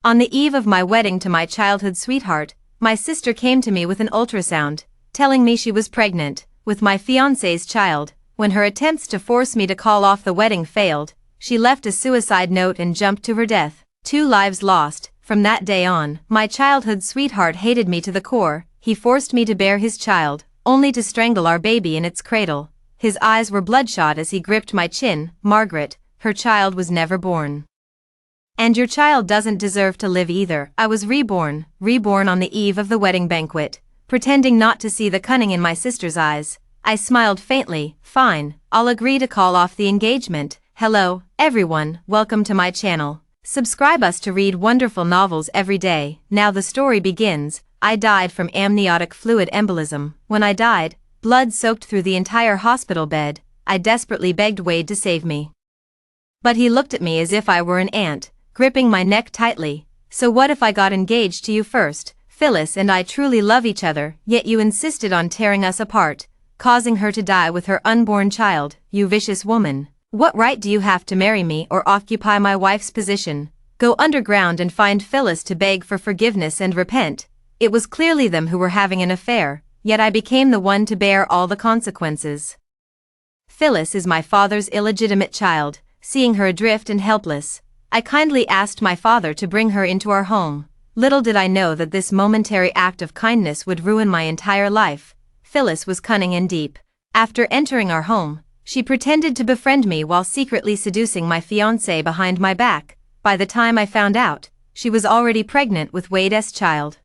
On the eve of my wedding to my childhood sweetheart, my sister came to me with an ultrasound, telling me she was pregnant with my fiancé's child. When her attempts to force me to call off the wedding failed, she left a suicide note and jumped to her death. 2 lives lost. From that day on, my childhood sweetheart hated me to the core. He forced me to bear his child, only to strangle our baby in its cradle. His eyes were bloodshot as he gripped my chin. Margaret, her child was never born. And your child doesn't deserve to live either. I was reborn on the eve of the wedding banquet. Pretending not to see the cunning in my sister's eyes, I smiled faintly. Fine, I'll agree to call off the engagement. Hello, everyone, welcome to my channel. Subscribe us to read wonderful novels every day. Now the story begins. I died from amniotic fluid embolism. When I died, blood soaked through the entire hospital bed. I desperately begged Wade to save me. But he looked at me as if I were an ant, gripping my neck tightly. So what if I got engaged to you first? Phyllis and I truly love each other, yet you insisted on tearing us apart, causing her to die with her unborn child. You vicious woman. What right do you have to marry me or occupy my wife's position? Go underground and find Phyllis to beg for forgiveness and repent. It was clearly them who were having an affair, yet I became the one to bear all the consequences. Phyllis is my father's illegitimate child. Seeing her adrift and helpless, I kindly asked my father to bring her into our home. Little did I know that this momentary act of kindness would ruin my entire life. Phyllis was cunning and deep. After entering our home, she pretended to befriend me while secretly seducing my fiancé behind my back. By the time I found out, she was already pregnant with Wade's child.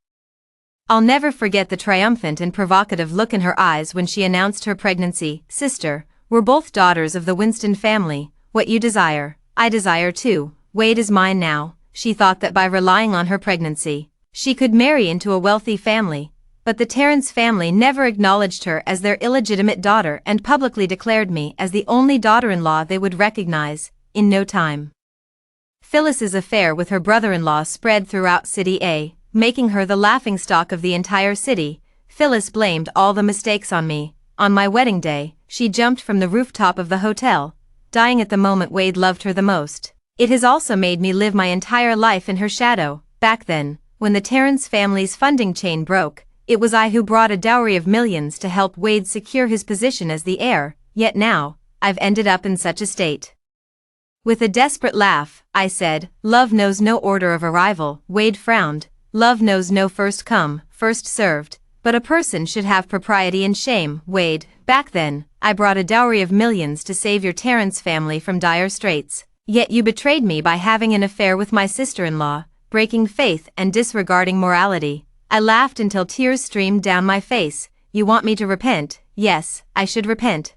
I'll never forget the triumphant and provocative look in her eyes when she announced her pregnancy. Sister, we're both daughters of the Winston family. What you desire, I desire too. Wade is mine now. She thought that by relying on her pregnancy, she could marry into a wealthy family. But the Terrence family never acknowledged her as their illegitimate daughter and publicly declared me as the only daughter-in-law they would recognize. In no time, Phyllis's affair with her brother-in-law spread throughout City A, making her the laughingstock of the entire city. Phyllis blamed all the mistakes on me. On my wedding day, she jumped from the rooftop of the hotel, dying at the moment Wade loved her the most. It has also made me live my entire life in her shadow. Back then, when the Terrence family's funding chain broke, it was I who brought a dowry of millions to help Wade secure his position as the heir, yet now, I've ended up in such a state. With a desperate laugh, I said, love knows no order of arrival. Wade frowned. Love knows no first come, first served, but a person should have propriety and shame. Wade, back then, I brought a dowry of millions to save your Terrence family from dire straits. Yet you betrayed me by having an affair with my sister-in-law, breaking faith and disregarding morality. I laughed until tears streamed down my face. You want me to repent? Yes, I should repent.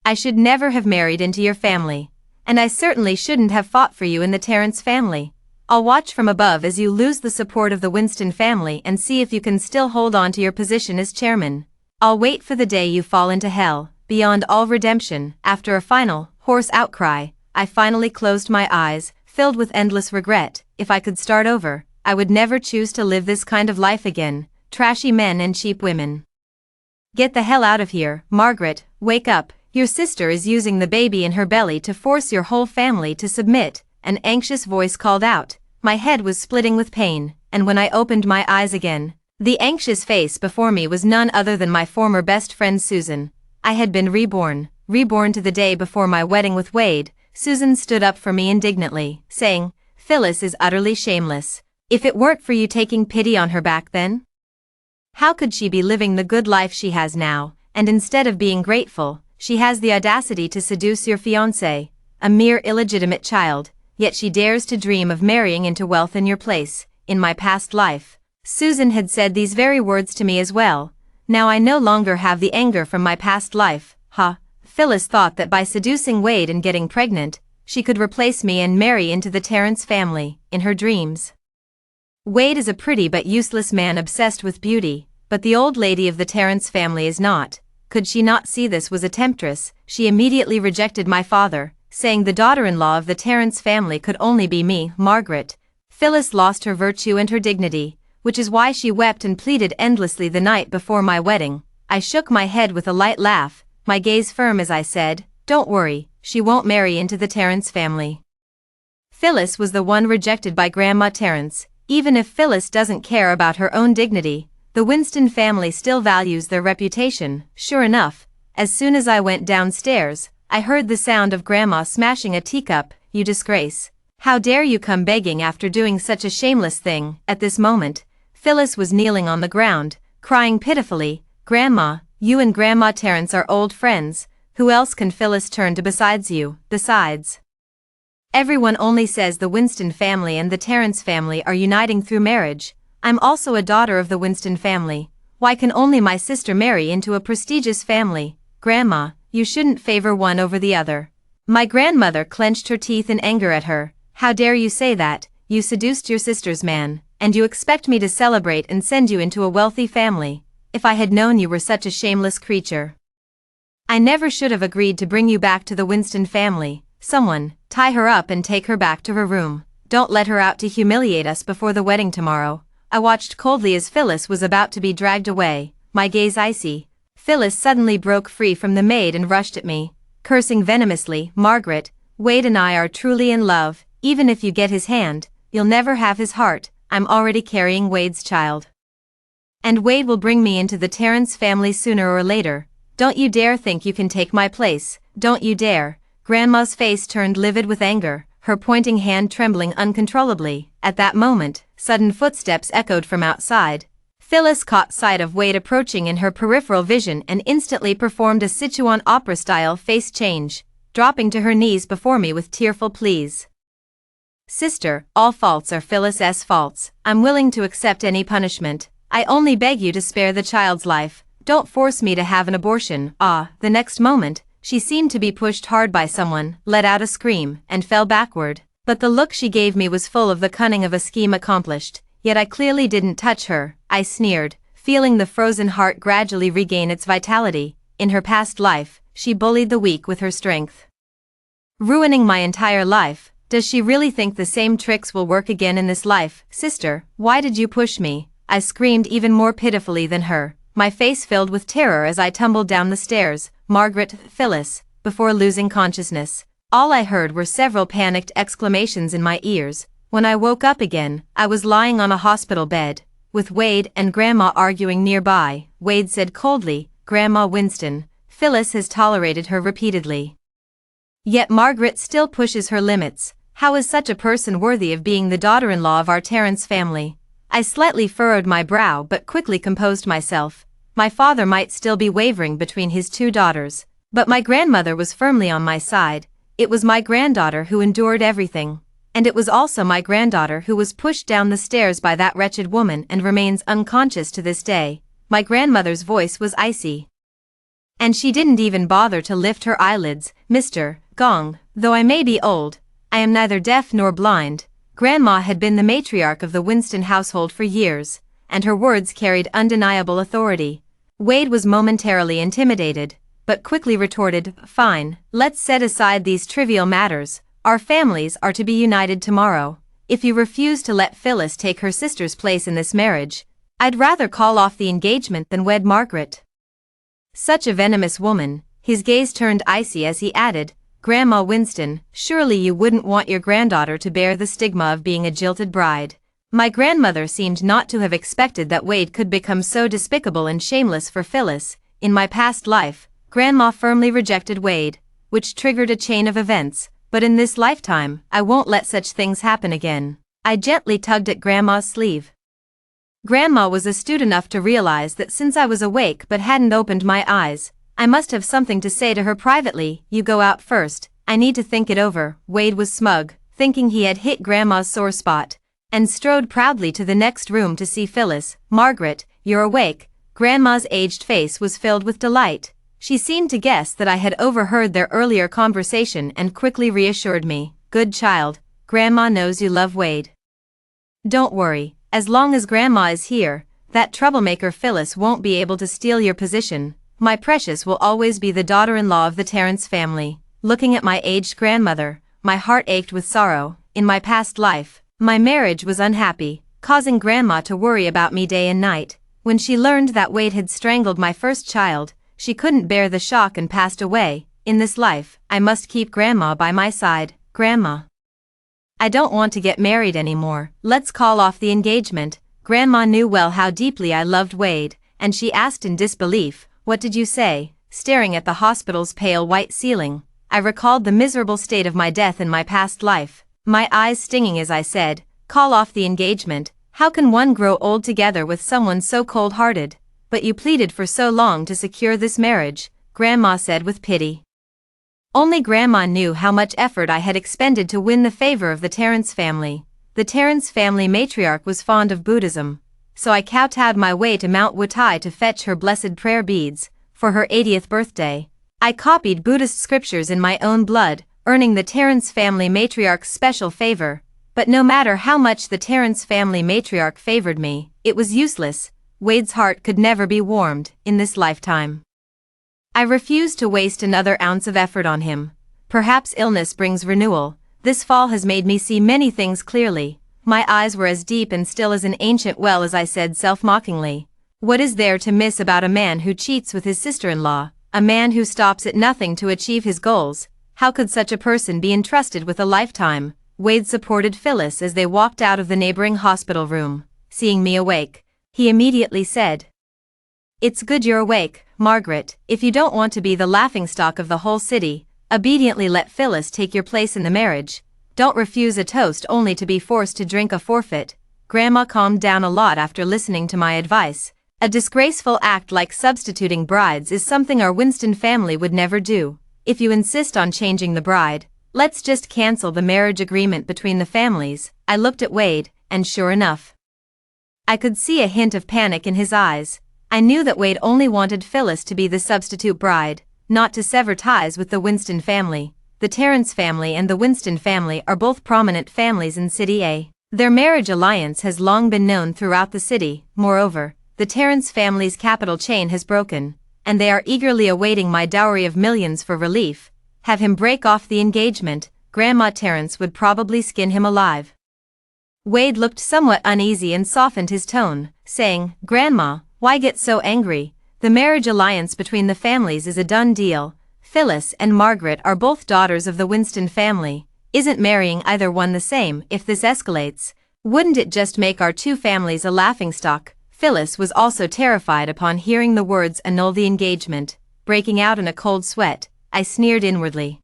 I should never have married into your family. And I certainly shouldn't have fought for you in the Terrence family. I'll watch from above as you lose the support of the Winston family and see if you can still hold on to your position as chairman. I'll wait for the day you fall into hell, beyond all redemption. After a final, hoarse outcry, I finally closed my eyes, filled with endless regret. If I could start over, I would never choose to live this kind of life again. Trashy men and cheap women. Get the hell out of here. Margaret, wake up. Your sister is using the baby in her belly to force your whole family to submit. An anxious voice called out. My head was splitting with pain, and when I opened my eyes again, the anxious face before me was none other than my former best friend Susan. I had been reborn to the day before my wedding with Wade. Susan stood up for me indignantly, saying, Phyllis is utterly shameless. If it weren't for you taking pity on her back then? How could she be living the good life she has now, and instead of being grateful, she has the audacity to seduce your fiancé, a mere illegitimate child, yet she dares to dream of marrying into wealth in your place. In my past life, Susan had said these very words to me as well. Now I no longer have the anger from my past life. Phyllis thought that by seducing Wade and getting pregnant, she could replace me and marry into the Terrence family. In her dreams, Wade is a pretty but useless man obsessed with beauty, but the old lady of the Terrence family is not. Could she not see this was a temptress? She immediately rejected my father, saying the daughter-in-law of the Terrence family could only be me. Margaret. Phyllis lost her virtue and her dignity, which is why she wept and pleaded endlessly the night before my wedding. I shook my head with a light laugh, my gaze firm as I said, don't worry, she won't marry into the Terrence family. Phyllis was the one rejected by Grandma Terrence. Even if Phyllis doesn't care about her own dignity, the Winston family still values their reputation. Sure enough, as soon as I went downstairs, I heard the sound of Grandma smashing a teacup. "You disgrace. How dare you come begging after doing such a shameless thing?" At this moment, Phyllis was kneeling on the ground, crying pitifully. "Grandma, you and Grandma Terrence are old friends. Who else can Phyllis turn to besides you? Besides, everyone only says the Winston family and the Terrence family are uniting through marriage. I'm also a daughter of the Winston family. Why can only my sister marry into a prestigious family? Grandma, you shouldn't favor one over the other." My grandmother clenched her teeth in anger at her. "How dare you say that? You seduced your sister's man, and you expect me to celebrate and send you into a wealthy family. If I had known you were such a shameless creature, I never should have agreed to bring you back to the Winston family. Someone, tie her up and take her back to her room. Don't let her out to humiliate us before the wedding tomorrow." I watched coldly as Phyllis was about to be dragged away, my gaze icy. Phyllis suddenly broke free from the maid and rushed at me, cursing venomously. "Margaret, Wade and I are truly in love. Even if you get his hand, you'll never have his heart. I'm already carrying Wade's child, and Wade will bring me into the Terrence family sooner or later. Don't you dare think you can take my place. Don't you dare." Grandma's face turned livid with anger, her pointing hand trembling uncontrollably. At that moment, sudden footsteps echoed from outside. Phyllis caught sight of Wade approaching in her peripheral vision and instantly performed a Sichuan opera-style face change, dropping to her knees before me with tearful pleas. "Sister, all faults are Phyllis's faults. I'm willing to accept any punishment. I only beg you to spare the child's life. Don't force me to have an abortion." The next moment, she seemed to be pushed hard by someone, let out a scream, and fell backward. But the look she gave me was full of the cunning of a scheme accomplished. Yet I clearly didn't touch her, I sneered, feeling the frozen heart gradually regain its vitality. In her past life, she bullied the weak with her strength, ruining my entire life. Does she really think the same tricks will work again in this life? "Sister, why did you push me?" I screamed even more pitifully than her, my face filled with terror as I tumbled down the stairs. "Margaret, Phyllis," before losing consciousness. All I heard were several panicked exclamations in my ears. When I woke up again, I was lying on a hospital bed, with Wade and Grandma arguing nearby. Wade said coldly, "Grandma Winston, Phyllis has tolerated her repeatedly, yet Margaret still pushes her limits. How is such a person worthy of being the daughter-in-law of our Terrence family?" I slightly furrowed my brow but quickly composed myself. My father might still be wavering between his two daughters, but my grandmother was firmly on my side. It was my granddaughter who endured everything, and it was also my granddaughter who was pushed down the stairs by that wretched woman and remains unconscious to this day. My grandmother's voice was icy, and she didn't even bother to lift her eyelids. "Mr. Gong, though I may be old, I am neither deaf nor blind." Grandma had been the matriarch of the Winston household for years, and her words carried undeniable authority. Wade was momentarily intimidated, but quickly retorted, "Fine, let's set aside these trivial matters. Our families are to be united tomorrow. If you refuse to let Phyllis take her sister's place in this marriage, I'd rather call off the engagement than wed Margaret." Such a venomous woman. His gaze turned icy as he added, "Grandma Winston, surely you wouldn't want your granddaughter to bear the stigma of being a jilted bride." My grandmother seemed not to have expected that Wade could become so despicable and shameless for Phyllis. In my past life, Grandma firmly rejected Wade, which triggered a chain of events, but in this lifetime, I won't let such things happen again. I gently tugged at Grandma's sleeve. Grandma was astute enough to realize that since I was awake but hadn't opened my eyes, I must have something to say to her privately. "You go out first, I need to think it over." Wade was smug, thinking he had hit Grandma's sore spot, and strode proudly to the next room to see Phyllis. "Margaret, you're awake." Grandma's aged face was filled with delight. She seemed to guess that I had overheard their earlier conversation and quickly reassured me. "Good child, Grandma knows you love Wade. Don't worry, as long as Grandma is here, that troublemaker Phyllis won't be able to steal your position. My precious will always be the daughter-in-law of the Terrence family." Looking at my aged grandmother, my heart ached with sorrow. In my past life, my marriage was unhappy, causing Grandma to worry about me day and night. When she learned that Wade had strangled my first child, she couldn't bear the shock and passed away. In this life, I must keep Grandma by my side. "Grandma, I don't want to get married anymore, let's call off the engagement. Grandma knew well how deeply I loved Wade, and she asked in disbelief, "What did you say?" Staring at the hospital's pale white ceiling, I recalled the miserable state of my death in my past life, my eyes stinging as I said, "Call off the engagement. How can one grow old together with someone so cold-hearted?" "But you pleaded for so long to secure this marriage," Grandma said with pity. Only Grandma knew how much effort I had expended to win the favor of the Terrence family. The Terrence family matriarch was fond of Buddhism, so I kowtowed my way to Mount Wutai to fetch her blessed prayer beads for her 80th birthday. I copied Buddhist scriptures in my own blood, earning the Terrence family matriarch's special favor. But no matter how much the Terrence family matriarch favored me, it was useless. Wade's heart could never be warmed in this lifetime. I refused to waste another ounce of effort on him. Perhaps illness brings renewal. This fall has made me see many things clearly. My eyes were as deep and still as an ancient well as I said self-mockingly. What is there to miss about a man who cheats with his sister-in-law, a man who stops at nothing to achieve his goals? How could such a person be entrusted with a lifetime? Wade supported Phyllis as they walked out of the neighboring hospital room. Seeing me awake, he immediately said, "It's good you're awake, Margaret. If you don't want to be the laughingstock of the whole city, obediently let Phyllis take your place in the marriage. Don't refuse a toast only to be forced to drink a forfeit." Grandma calmed down a lot after listening to my advice. A disgraceful act like substituting brides is something our Winston family would never do. If you insist on changing the bride, let's just cancel the marriage agreement between the families. I looked at Wade, and sure enough, I could see a hint of panic in his eyes. I knew that Wade only wanted Phyllis to be the substitute bride, not to sever ties with the Winston family. The Terrence family and the Winston family are both prominent families in City A. Their marriage alliance has long been known throughout the city. Moreover, the Terrence family's capital chain has broken, and they are eagerly awaiting my dowry of millions for relief. Have him break off the engagement, Grandma Terrence would probably skin him alive. Wade looked somewhat uneasy and softened his tone, saying, "Grandma, why get so angry? The marriage alliance between the families is a done deal. Phyllis and Margaret are both daughters of the Winston family. Isn't marrying either one the same if this escalates? Wouldn't it just make our two families a laughingstock?" Phyllis was also terrified upon hearing the words "annul the engagement." Breaking out in a cold sweat, I sneered inwardly,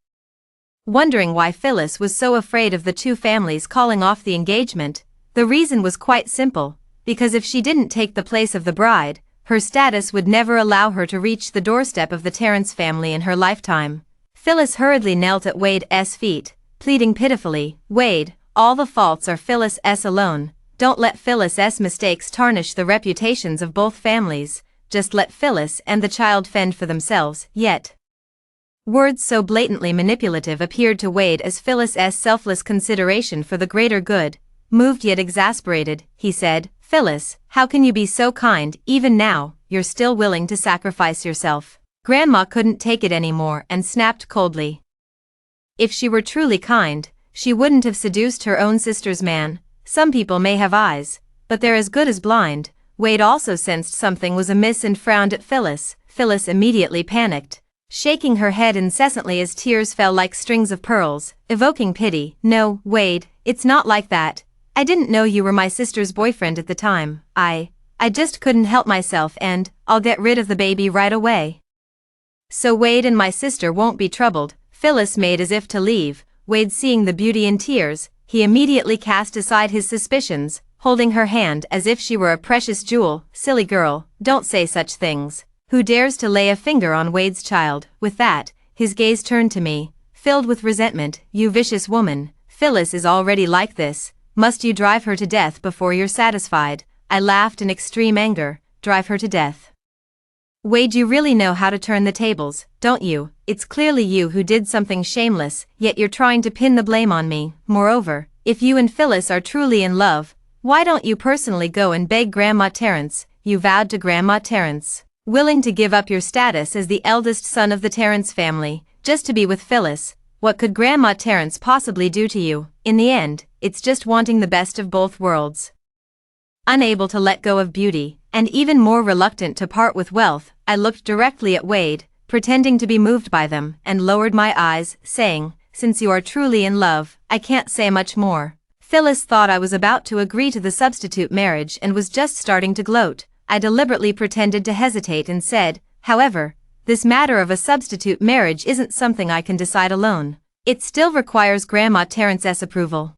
wondering why Phyllis was so afraid of the two families calling off the engagement. The reason was quite simple, because if she didn't take the place of the bride, her status would never allow her to reach the doorstep of the Terrence family in her lifetime. Phyllis hurriedly knelt at Wade's feet, pleading pitifully, "Wade, all the faults are Phyllis's alone. Don't let Phyllis's mistakes tarnish the reputations of both families. Just let Phyllis and the child fend for themselves." Yet, words so blatantly manipulative appeared to Wade as Phyllis's selfless consideration for the greater good. Moved yet exasperated, he said, "Phyllis, how can you be so kind? Even now, you're still willing to sacrifice yourself." Grandma couldn't take it anymore and snapped coldly. If she were truly kind, she wouldn't have seduced her own sister's man. Some people may have eyes, but they're as good as blind. Wade also sensed something was amiss and frowned at Phyllis. Phyllis immediately panicked, shaking her head incessantly as tears fell like strings of pearls, evoking pity. "No, Wade, it's not like that. I didn't know you were my sister's boyfriend at the time. I just couldn't help myself, and I'll get rid of the baby right away. So Wade and my sister won't be troubled." Phyllis made as if to leave. Wade, seeing the beauty in tears, he immediately cast aside his suspicions, holding her hand as if she were a precious jewel. "Silly girl, don't say such things. Who dares to lay a finger on Wade's child?" With that, his gaze turned to me, filled with resentment. "You vicious woman, Phyllis is already like this. Must you drive her to death before you're satisfied?" I laughed in extreme anger. "Drive her to death? Wade, you really know how to turn the tables, don't you? It's clearly you who did something shameless, yet you're trying to pin the blame on me. Moreover, if you and Phyllis are truly in love, why don't you personally go and beg Grandma Terrence? You vowed to Grandma Terrence, willing to give up your status as the eldest son of the Terrence family, just to be with Phyllis. What could Grandma Terrence possibly do to you? In the end, it's just wanting the best of both worlds. Unable to let go of beauty, and even more reluctant to part with wealth, I looked directly at Wade, pretending to be moved by them, and lowered my eyes, saying, since you are truly in love, I can't say much more." Phyllis thought I was about to agree to the substitute marriage and was just starting to gloat. I deliberately pretended to hesitate and said, "However, this matter of a substitute marriage isn't something I can decide alone. It still requires Grandma Terrence's approval.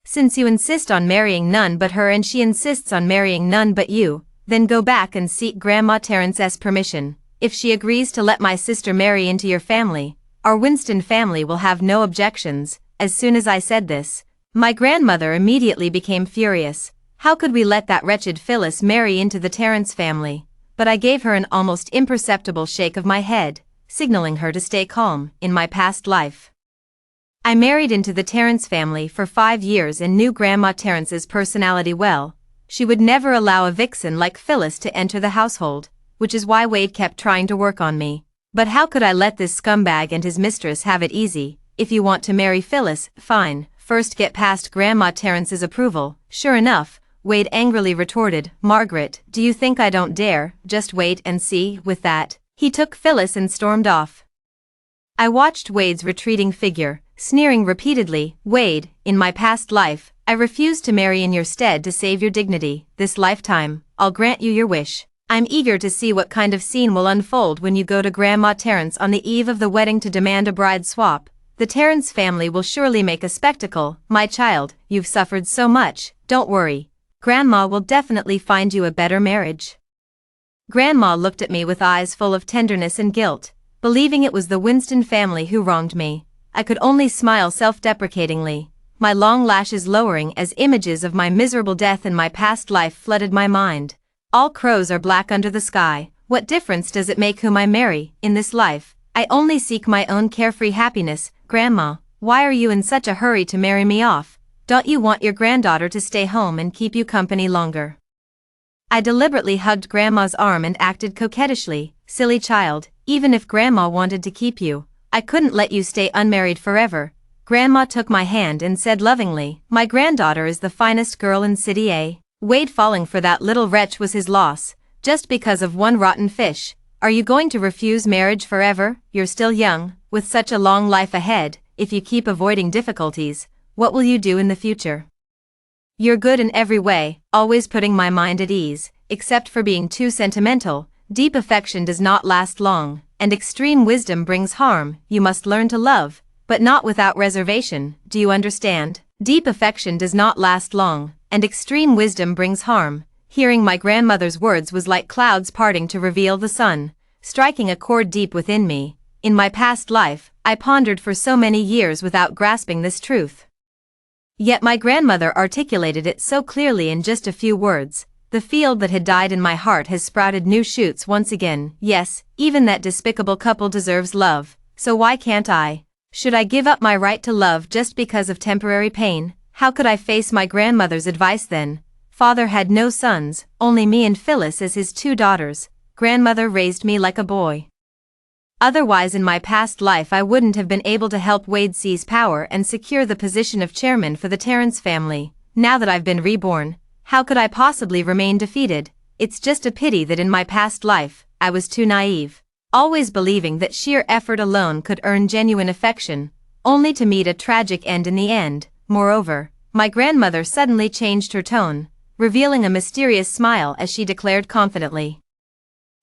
Since you insist on marrying none but her and she insists on marrying none but you, then go back and seek Grandma Terrence's permission. If she agrees to let my sister marry into your family, our Winston family will have no objections." As soon as I said this, my grandmother immediately became furious. How could we let that wretched Phyllis marry into the Terrence family? But I gave her an almost imperceptible shake of my head, signaling her to stay calm. In my past life, I married into the Terrence family for 5 years and knew Grandma Terrence's personality well. She would never allow a vixen like Phyllis to enter the household, which is why Wade kept trying to work on me. But how could I let this scumbag and his mistress have it easy? If you want to marry Phyllis, fine, first get past Grandma Terrence's approval. Sure enough, Wade angrily retorted, "Margaret, do you think I don't dare? Just wait and see." With that, he took Phyllis and stormed off. I watched Wade's retreating figure, sneering repeatedly. "Wade, in my past life, I refused to marry in your stead to save your dignity. This lifetime, I'll grant you your wish." I'm eager to see what kind of scene will unfold when you go to Grandma Terrence on the eve of the wedding to demand a bride swap. The Terrence family will surely make a spectacle. "My child, you've suffered so much, don't worry. Grandma will definitely find you a better marriage." Grandma looked at me with eyes full of tenderness and guilt, believing it was the Winston family who wronged me. I could only smile self-deprecatingly, my long lashes lowering as images of my miserable death in my past life flooded my mind. All crows are black under the sky. What difference does it make whom I marry? In this life, I only seek my own carefree happiness. "Grandma, why are you in such a hurry to marry me off? Don't you want your granddaughter to stay home and keep you company longer?" I deliberately hugged Grandma's arm and acted coquettishly. "Silly child, even if Grandma wanted to keep you, I couldn't let you stay unmarried forever." Grandma took my hand and said lovingly, "My granddaughter is the finest girl in City A. Wade falling for that little wretch was his loss, just because of one rotten fish. Are you going to refuse marriage forever? You're still young, with such a long life ahead. If you keep avoiding difficulties, what will you do in the future? You're good in every way, always putting my mind at ease, except for being too sentimental. Deep affection does not last long, and extreme wisdom brings harm. You must learn to love, but not without reservation. Do you understand? Deep affection does not last long, and extreme wisdom brings harm." Hearing my grandmother's words was like clouds parting to reveal the sun, striking a chord deep within me. In my past life, I pondered for so many years without grasping this truth. Yet my grandmother articulated it so clearly in just a few words. The field that had died in my heart has sprouted new shoots once again. Yes, even that despicable couple deserves love, so why can't I? Should I give up my right to love just because of temporary pain? How could I face my grandmother's advice then? Father had no sons, only me and Phyllis as his 2 daughters. Grandmother raised me like a boy. Otherwise in my past life I wouldn't have been able to help Wade seize power and secure the position of chairman for the Terrence family. Now that I've been reborn, how could I possibly remain defeated? It's just a pity that in my past life, I was too naive, always believing that sheer effort alone could earn genuine affection, only to meet a tragic end in the end. Moreover, my grandmother suddenly changed her tone, revealing a mysterious smile as she declared confidently,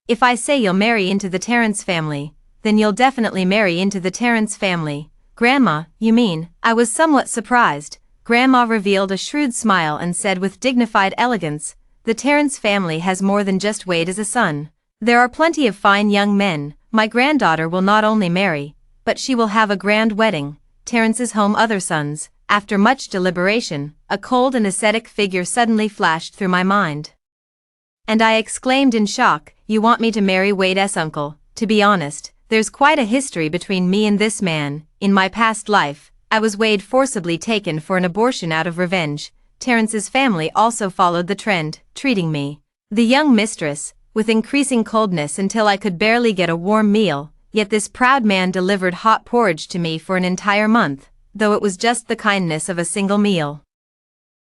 "If I say you'll marry into the Terrence family, then you'll definitely marry into the Terrence family." "Grandma, you mean?" I was somewhat surprised. Grandma revealed a shrewd smile and said with dignified elegance, "The Terrence family has more than just Wade as a son. There are plenty of fine young men. My granddaughter will not only marry, but she will have a grand wedding. Terrence's home other sons." After much deliberation, a cold and ascetic figure suddenly flashed through my mind. And I exclaimed in shock, "You want me to marry Wade's uncle?" To be honest, there's quite a history between me and this man. In my past life, I was Wade forcibly taken for an abortion out of revenge. Terrence's family also followed the trend, treating me, the young mistress, with increasing coldness until I could barely get a warm meal, yet this proud man delivered hot porridge to me for an entire month, though it was just the kindness of a single meal.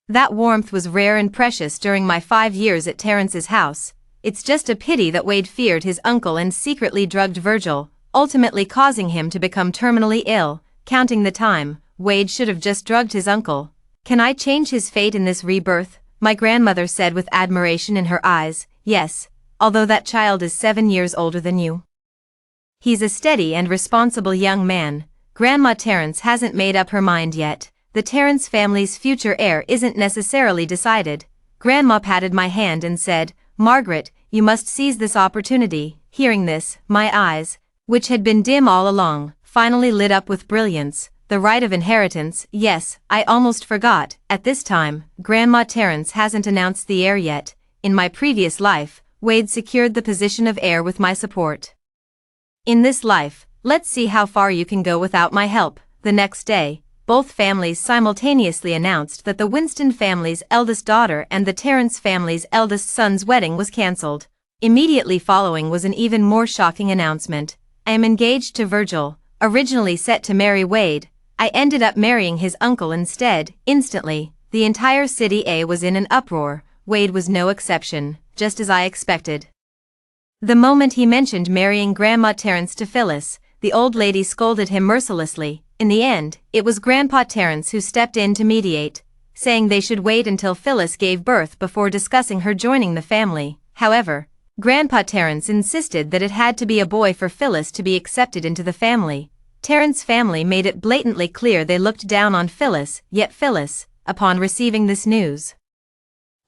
That warmth was rare and precious during my 5 years at Terrence's house. It's just a pity that Wade feared his uncle and secretly drugged Virgil, ultimately causing him to become terminally ill. counting the time. Wade should have just drugged his uncle. Can I change his fate in this rebirth? My grandmother said with admiration in her eyes. Yes, although that child is 7 years older than you. He's a steady and responsible young man. Grandma Terrence hasn't made up her mind yet. The Terrence family's future heir isn't necessarily decided. Grandma patted my hand and said, Margaret, you must seize this opportunity. Hearing this, my eyes, which had been dim all along, finally lit up with brilliance. The right of inheritance, yes, I almost forgot. At this time, Grandma Terrence hasn't announced the heir yet. In my previous life, Wade secured the position of heir with my support. In this life, let's see how far you can go without my help. The next day, both families simultaneously announced that the Winston family's eldest daughter and the Terrence family's eldest son's wedding was cancelled. Immediately following was an even more shocking announcement. I am engaged to Virgil. Originally set to marry Wade, I ended up marrying his uncle instead. Instantly, the entire city A was in an uproar. Wade was no exception, just as I expected. The moment he mentioned marrying Grandma Terrence to Phyllis, the old lady scolded him mercilessly. In the end, it was Grandpa Terrence who stepped in to mediate, saying they should wait until Phyllis gave birth before discussing her joining the family. However, Grandpa Terrence insisted that it had to be a boy for Phyllis to be accepted into the family. Terrence family made it blatantly clear they looked down on Phyllis, yet Phyllis, upon receiving this news,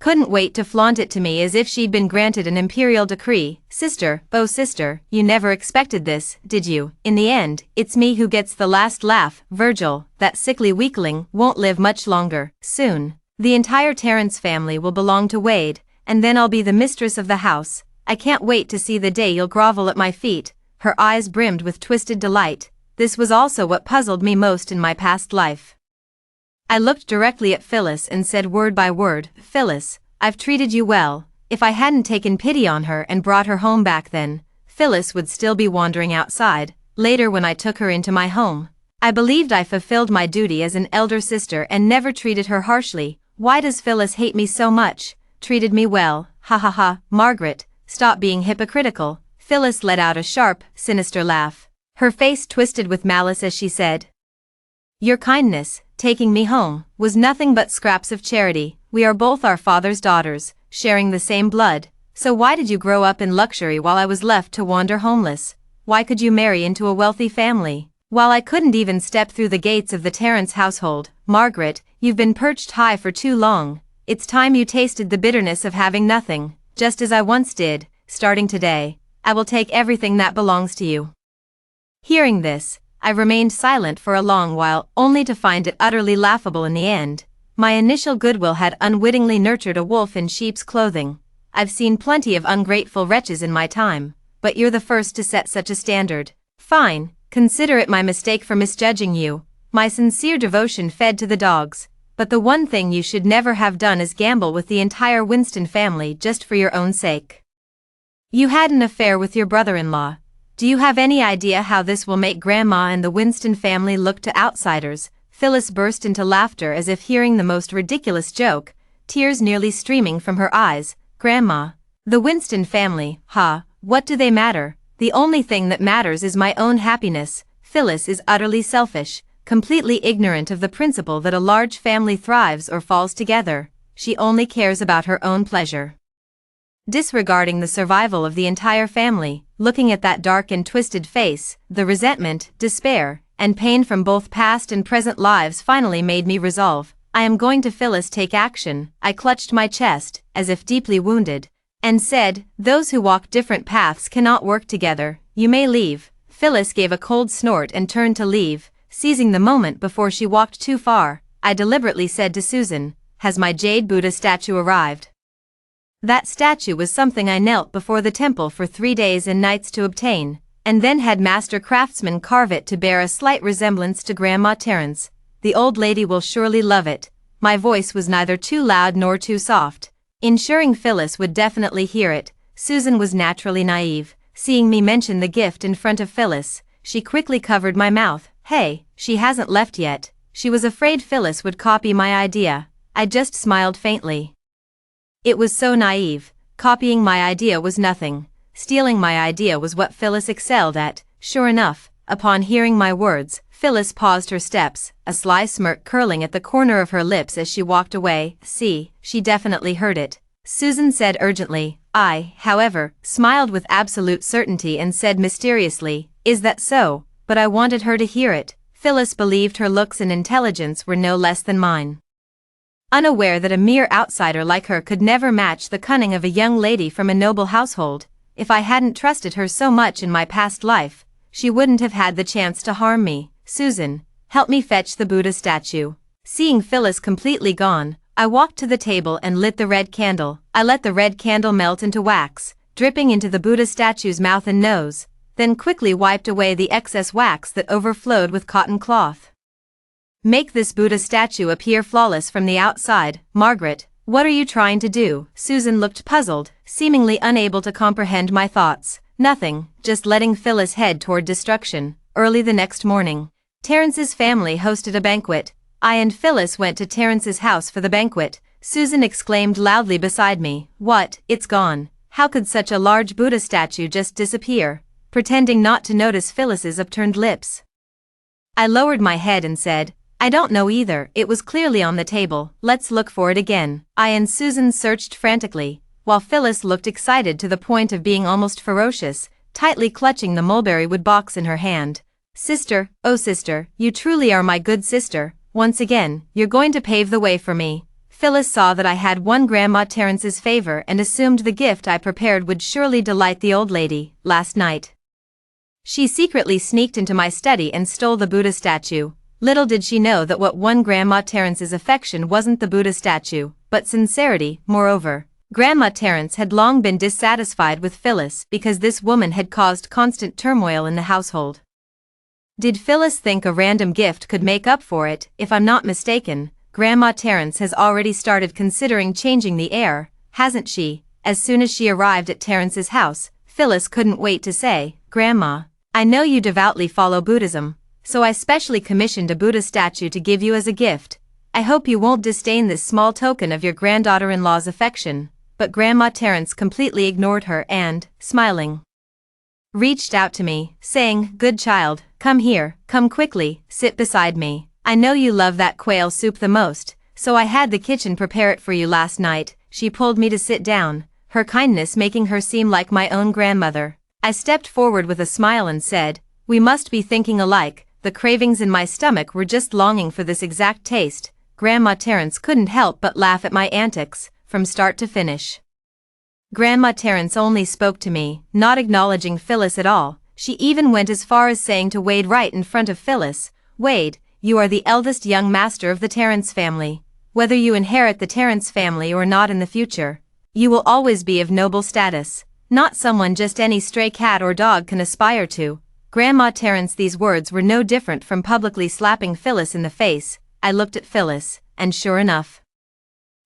couldn't wait to flaunt it to me as if she'd been granted an imperial decree. Sister, oh sister, you never expected this, did you? In the end, it's me who gets the last laugh. Virgil, that sickly weakling, won't live much longer. Soon, the entire Terrence family will belong to Wade, and then I'll be the mistress of the house. I can't wait to see the day you'll grovel at my feet. Her eyes brimmed with twisted delight. This was also what puzzled me most in my past life. I looked directly at Phyllis and said word by word, Phyllis, I've treated you well. If I hadn't taken pity on her and brought her home back then, Phyllis would still be wandering outside. Later when I took her into my home, I believed I fulfilled my duty as an elder sister and never treated her harshly. Why does Phyllis hate me so much? Treated me well, ha ha ha. Margaret, stop being hypocritical. Phyllis let out a sharp, sinister laugh. Her face twisted with malice as she said, Your kindness, taking me home, was nothing but scraps of charity. We are both our father's daughters, sharing the same blood. So why did you grow up in luxury while I was left to wander homeless? Why could you marry into a wealthy family, while I couldn't even step through the gates of the Terrence household? Margaret, you've been perched high for too long. It's time you tasted the bitterness of having nothing, just as I once did. Starting today, I will take everything that belongs to you. Hearing this, I remained silent for a long while, only to find it utterly laughable in the end. My initial goodwill had unwittingly nurtured a wolf in sheep's clothing. I've seen plenty of ungrateful wretches in my time, but you're the first to set such a standard. Fine, consider it my mistake for misjudging you. My sincere devotion fed to the dogs. But the one thing you should never have done is gamble with the entire Winston family just for your own sake. You had an affair with your brother-in-law. Do you have any idea how this will make Grandma and the Winston family look to outsiders? Phyllis burst into laughter as if hearing the most ridiculous joke, tears nearly streaming from her eyes. Grandma, the Winston family, what do they matter? The only thing that matters is my own happiness. Phyllis is utterly selfish, completely ignorant of the principle that a large family thrives or falls together. She only cares about her own pleasure, disregarding the survival of the entire family. Looking at that dark and twisted face, the resentment, despair, and pain from both past and present lives finally made me resolve. I am going to Phyllis take action. I clutched my chest, as if deeply wounded, and said, Those who walk different paths cannot work together. You may leave. Phyllis gave a cold snort and turned to leave. Seizing the moment before she walked too far, I deliberately said to Susan, Has my jade Buddha statue arrived? That statue was something I knelt before the temple for 3 days and nights to obtain, and then had master craftsmen carve it to bear a slight resemblance to Grandma Terrence. The old lady will surely love it. My voice was neither too loud nor too soft, ensuring Phyllis would definitely hear it. Susan was naturally naive. Seeing me mention the gift in front of Phyllis, she quickly covered my mouth. Hey, she hasn't left yet. She was afraid Phyllis would copy my idea. I just smiled faintly. It was so naive. Copying my idea was nothing. Stealing my idea was what Phyllis excelled at. Sure enough, Upon hearing my words, Phyllis paused her steps, a sly smirk curling at the corner of her lips as she walked away. See, she definitely heard it, Susan said urgently. I, however, smiled with absolute certainty and said mysteriously, is that so? But I wanted her to hear it. Phyllis believed her looks and intelligence were no less than mine. Unaware that a mere outsider like her could never match the cunning of a young lady from a noble household, if I hadn't trusted her so much in my past life, she wouldn't have had the chance to harm me. Susan, help me fetch the Buddha statue. Seeing Phyllis completely gone, I walked to the table and lit the red candle. I let the red candle melt into wax, dripping into the Buddha statue's mouth and nose, then quickly wiped away the excess wax that overflowed with cotton cloth. Make this Buddha statue appear flawless from the outside. Margaret, what are you trying to do? Susan looked puzzled, seemingly unable to comprehend my thoughts. Nothing, just letting Phyllis head toward destruction. Early the next morning, Terrence's family hosted a banquet. I and Phyllis went to Terrence's house for the banquet. Susan exclaimed loudly beside me, what, it's gone. How could such a large Buddha statue just disappear? Pretending not to notice Phyllis's upturned lips. I lowered my head and said, I don't know either. It was clearly on the table. Let's look for it again. I and Susan searched frantically, while Phyllis looked excited to the point of being almost ferocious, tightly clutching the mulberry wood box in her hand. Sister, oh sister, you truly are my good sister. Once again, you're going to pave the way for me. Phyllis saw that I had won Grandma Terrence's favor and assumed the gift I prepared would surely delight the old lady. Last night, she secretly sneaked into my study and stole the Buddha statue. Little did she know that what won Grandma Terrence's affection wasn't the Buddha statue, but sincerity. Moreover, Grandma Terrence had long been dissatisfied with Phyllis because this woman had caused constant turmoil in the household. Did Phyllis think a random gift could make up for it? If I'm not mistaken, Grandma Terrence has already started considering changing the heir, hasn't she? As soon as she arrived at Terrence's house, Phyllis couldn't wait to say, Grandma, I know you devoutly follow Buddhism, so I specially commissioned a Buddha statue to give you as a gift. I hope you won't disdain this small token of your granddaughter-in-law's affection. But Grandma Terrence completely ignored her and, smiling, reached out to me, saying, good child, come here, come quickly, sit beside me. I know you love that quail soup the most, so I had the kitchen prepare it for you last night. She pulled me to sit down, her kindness making her seem like my own grandmother. I stepped forward with a smile and said, we must be thinking alike. The cravings in my stomach were just longing for this exact taste. Grandma Terrence couldn't help but laugh at my antics, from start to finish. Grandma Terrence only spoke to me, not acknowledging Phyllis at all. She even went as far as saying to Wade right in front of Phyllis, Wade, you are the eldest young master of the Terrence family. Whether you inherit the Terrence family or not in the future, you will always be of noble status, not someone just any stray cat or dog can aspire to. Grandma Terrence, these words were no different from publicly slapping Phyllis in the face. I looked at Phyllis, and sure enough,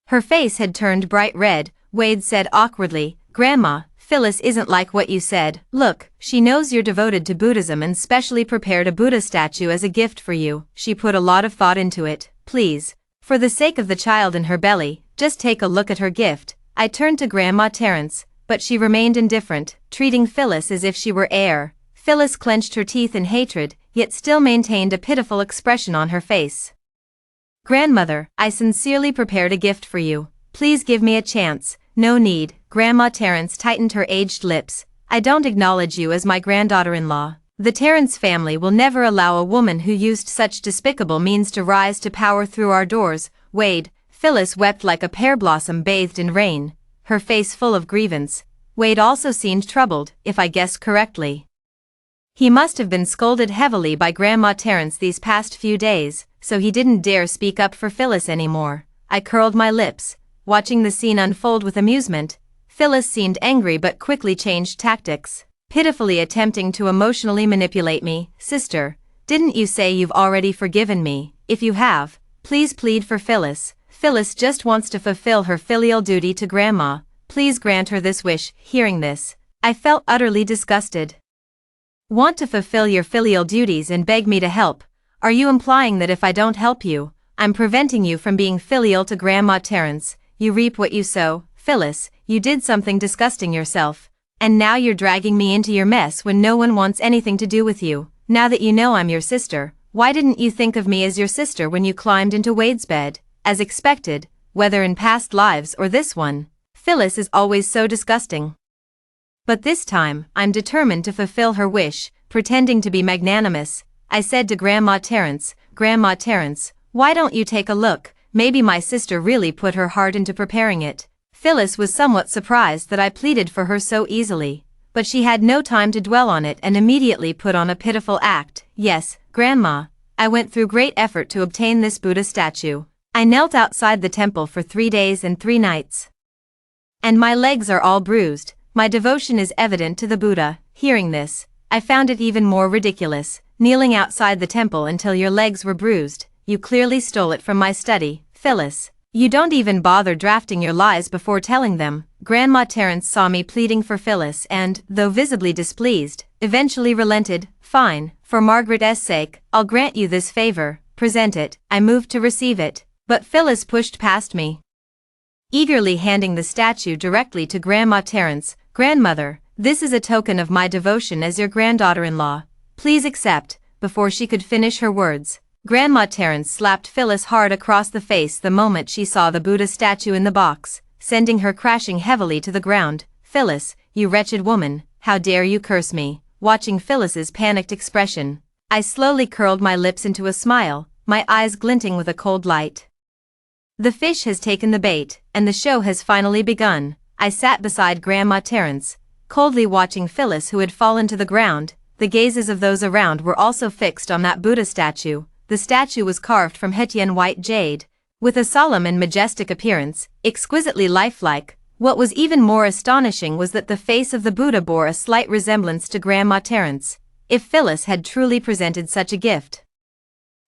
her face had turned bright red. Wade said awkwardly, Grandma, Phyllis isn't like what you said. Look, she knows you're devoted to Buddhism and specially prepared a Buddha statue as a gift for you. She put a lot of thought into it. Please, for the sake of the child in her belly, just take a look at her gift. I turned to Grandma Terrence, but she remained indifferent, treating Phyllis as if she were air. Phyllis clenched her teeth in hatred, yet still maintained a pitiful expression on her face. Grandmother, I sincerely prepared a gift for you. Please give me a chance. No need. Grandma Terrence tightened her aged lips. I don't acknowledge you as my granddaughter-in-law. The Terrence family will never allow a woman who used such despicable means to rise to power through our doors. Wade, Phyllis wept like a pear blossom bathed in rain, her face full of grievance. Wade also seemed troubled, if I guessed correctly. He must have been scolded heavily by Grandma Terrence these past few days, so he didn't dare speak up for Phyllis anymore. I curled my lips, watching the scene unfold with amusement. Phyllis seemed angry but quickly changed tactics, pitifully attempting to emotionally manipulate me. Sister, didn't you say you've already forgiven me? If you have, please plead for Phyllis. Phyllis just wants to fulfill her filial duty to Grandma. Please grant her this wish. Hearing this, I felt utterly disgusted. Want to fulfill your filial duties and beg me to help? Are you implying that if I don't help you, I'm preventing you from being filial to Grandma Terrence? You reap what you sow. Phyllis, you did something disgusting yourself, and now you're dragging me into your mess when no one wants anything to do with you. now that you know I'm your sister, why didn't you think of me as your sister when you climbed into Wade's bed? As expected, whether in past lives or this one, Phyllis is always so disgusting. But this time, I'm determined to fulfill her wish. Pretending to be magnanimous, I said to Grandma Terence, "Grandma Terence, why don't you take a look? Maybe my sister really put her heart into preparing it." Phyllis was somewhat surprised that I pleaded for her so easily, but she had no time to dwell on it and immediately put on a pitiful act. "Yes, Grandma, I went through great effort to obtain this Buddha statue. I knelt outside the temple for 3 days and 3 nights. And my legs are all bruised. My devotion is evident to the Buddha." Hearing this, I found it even more ridiculous. "Kneeling outside the temple until your legs were bruised, you clearly stole it from my study, Phyllis. You don't even bother drafting your lies before telling them." Grandma Terence saw me pleading for Phyllis and, though visibly displeased, eventually relented. "Fine, for Margaret's sake, I'll grant you this favor. Present it." I moved to receive it, but Phyllis pushed past me, eagerly handing the statue directly to Grandma Terence. "Grandmother, this is a token of my devotion as your granddaughter-in-law. Please accept." Before she could finish her words, Grandma Terence slapped Phyllis hard across the face the moment she saw the Buddha statue in the box, sending her crashing heavily to the ground. "Phyllis, you wretched woman, how dare you curse me?" Watching Phyllis's panicked expression, I slowly curled my lips into a smile, my eyes glinting with a cold light. The fish has taken the bait, and the show has finally begun. I sat beside Grandma Terence, coldly watching Phyllis, who had fallen to the ground. The gazes of those around were also fixed on that Buddha statue. The statue was carved from Hettian white jade, with a solemn and majestic appearance, exquisitely lifelike. What was even more astonishing was that the face of the Buddha bore a slight resemblance to Grandma Terence. If Phyllis had truly presented such a gift,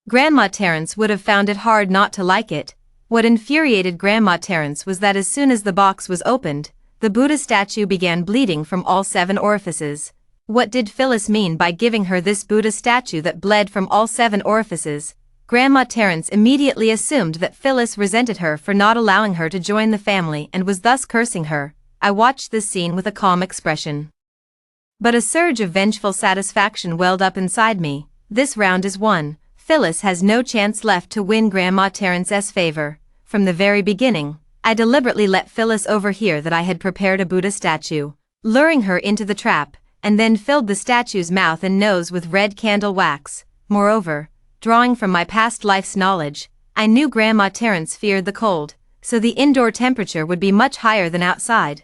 Grandma Terence would have found it hard not to like it. What infuriated Grandma Terence was that as soon as the box was opened, the Buddha statue began bleeding from all 7 orifices. What did Phyllis mean by giving her this Buddha statue that bled from all 7 orifices? Grandma Terence immediately assumed that Phyllis resented her for not allowing her to join the family and was thus cursing her. I watched this scene with a calm expression, but a surge of vengeful satisfaction welled up inside me. This round is won. Phyllis has no chance left to win Grandma Terence's favor. From the very beginning, I deliberately let Phyllis overhear that I had prepared a Buddha statue, luring her into the trap, and then filled the statue's mouth and nose with red candle wax. Moreover, drawing from my past life's knowledge, I knew Grandma Terence feared the cold, so the indoor temperature would be much higher than outside.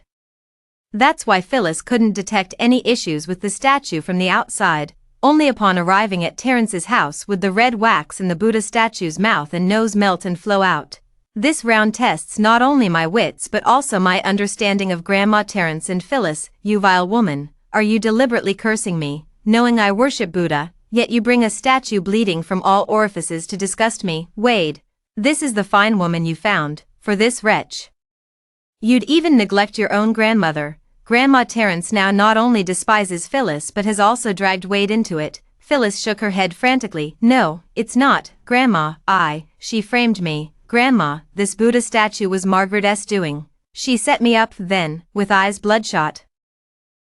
That's why Phyllis couldn't detect any issues with the statue from the outside. Only upon arriving at Terence's house would the red wax in the Buddha statue's mouth and nose melt and flow out. This round tests not only my wits but also my understanding of Grandma Terence and Phyllis. "You vile woman, are you deliberately cursing me, knowing I worship Buddha, yet you bring a statue bleeding from all orifices to disgust me? Wade, this is the fine woman you found. For this wretch, you'd even neglect your own grandmother." Grandma Terence now not only despises Phyllis but has also dragged Wade into it. Phyllis shook her head frantically. "No, it's not, Grandma. She framed me. Grandma, this Buddha statue was Margaret's doing. She set me up then." With eyes bloodshot,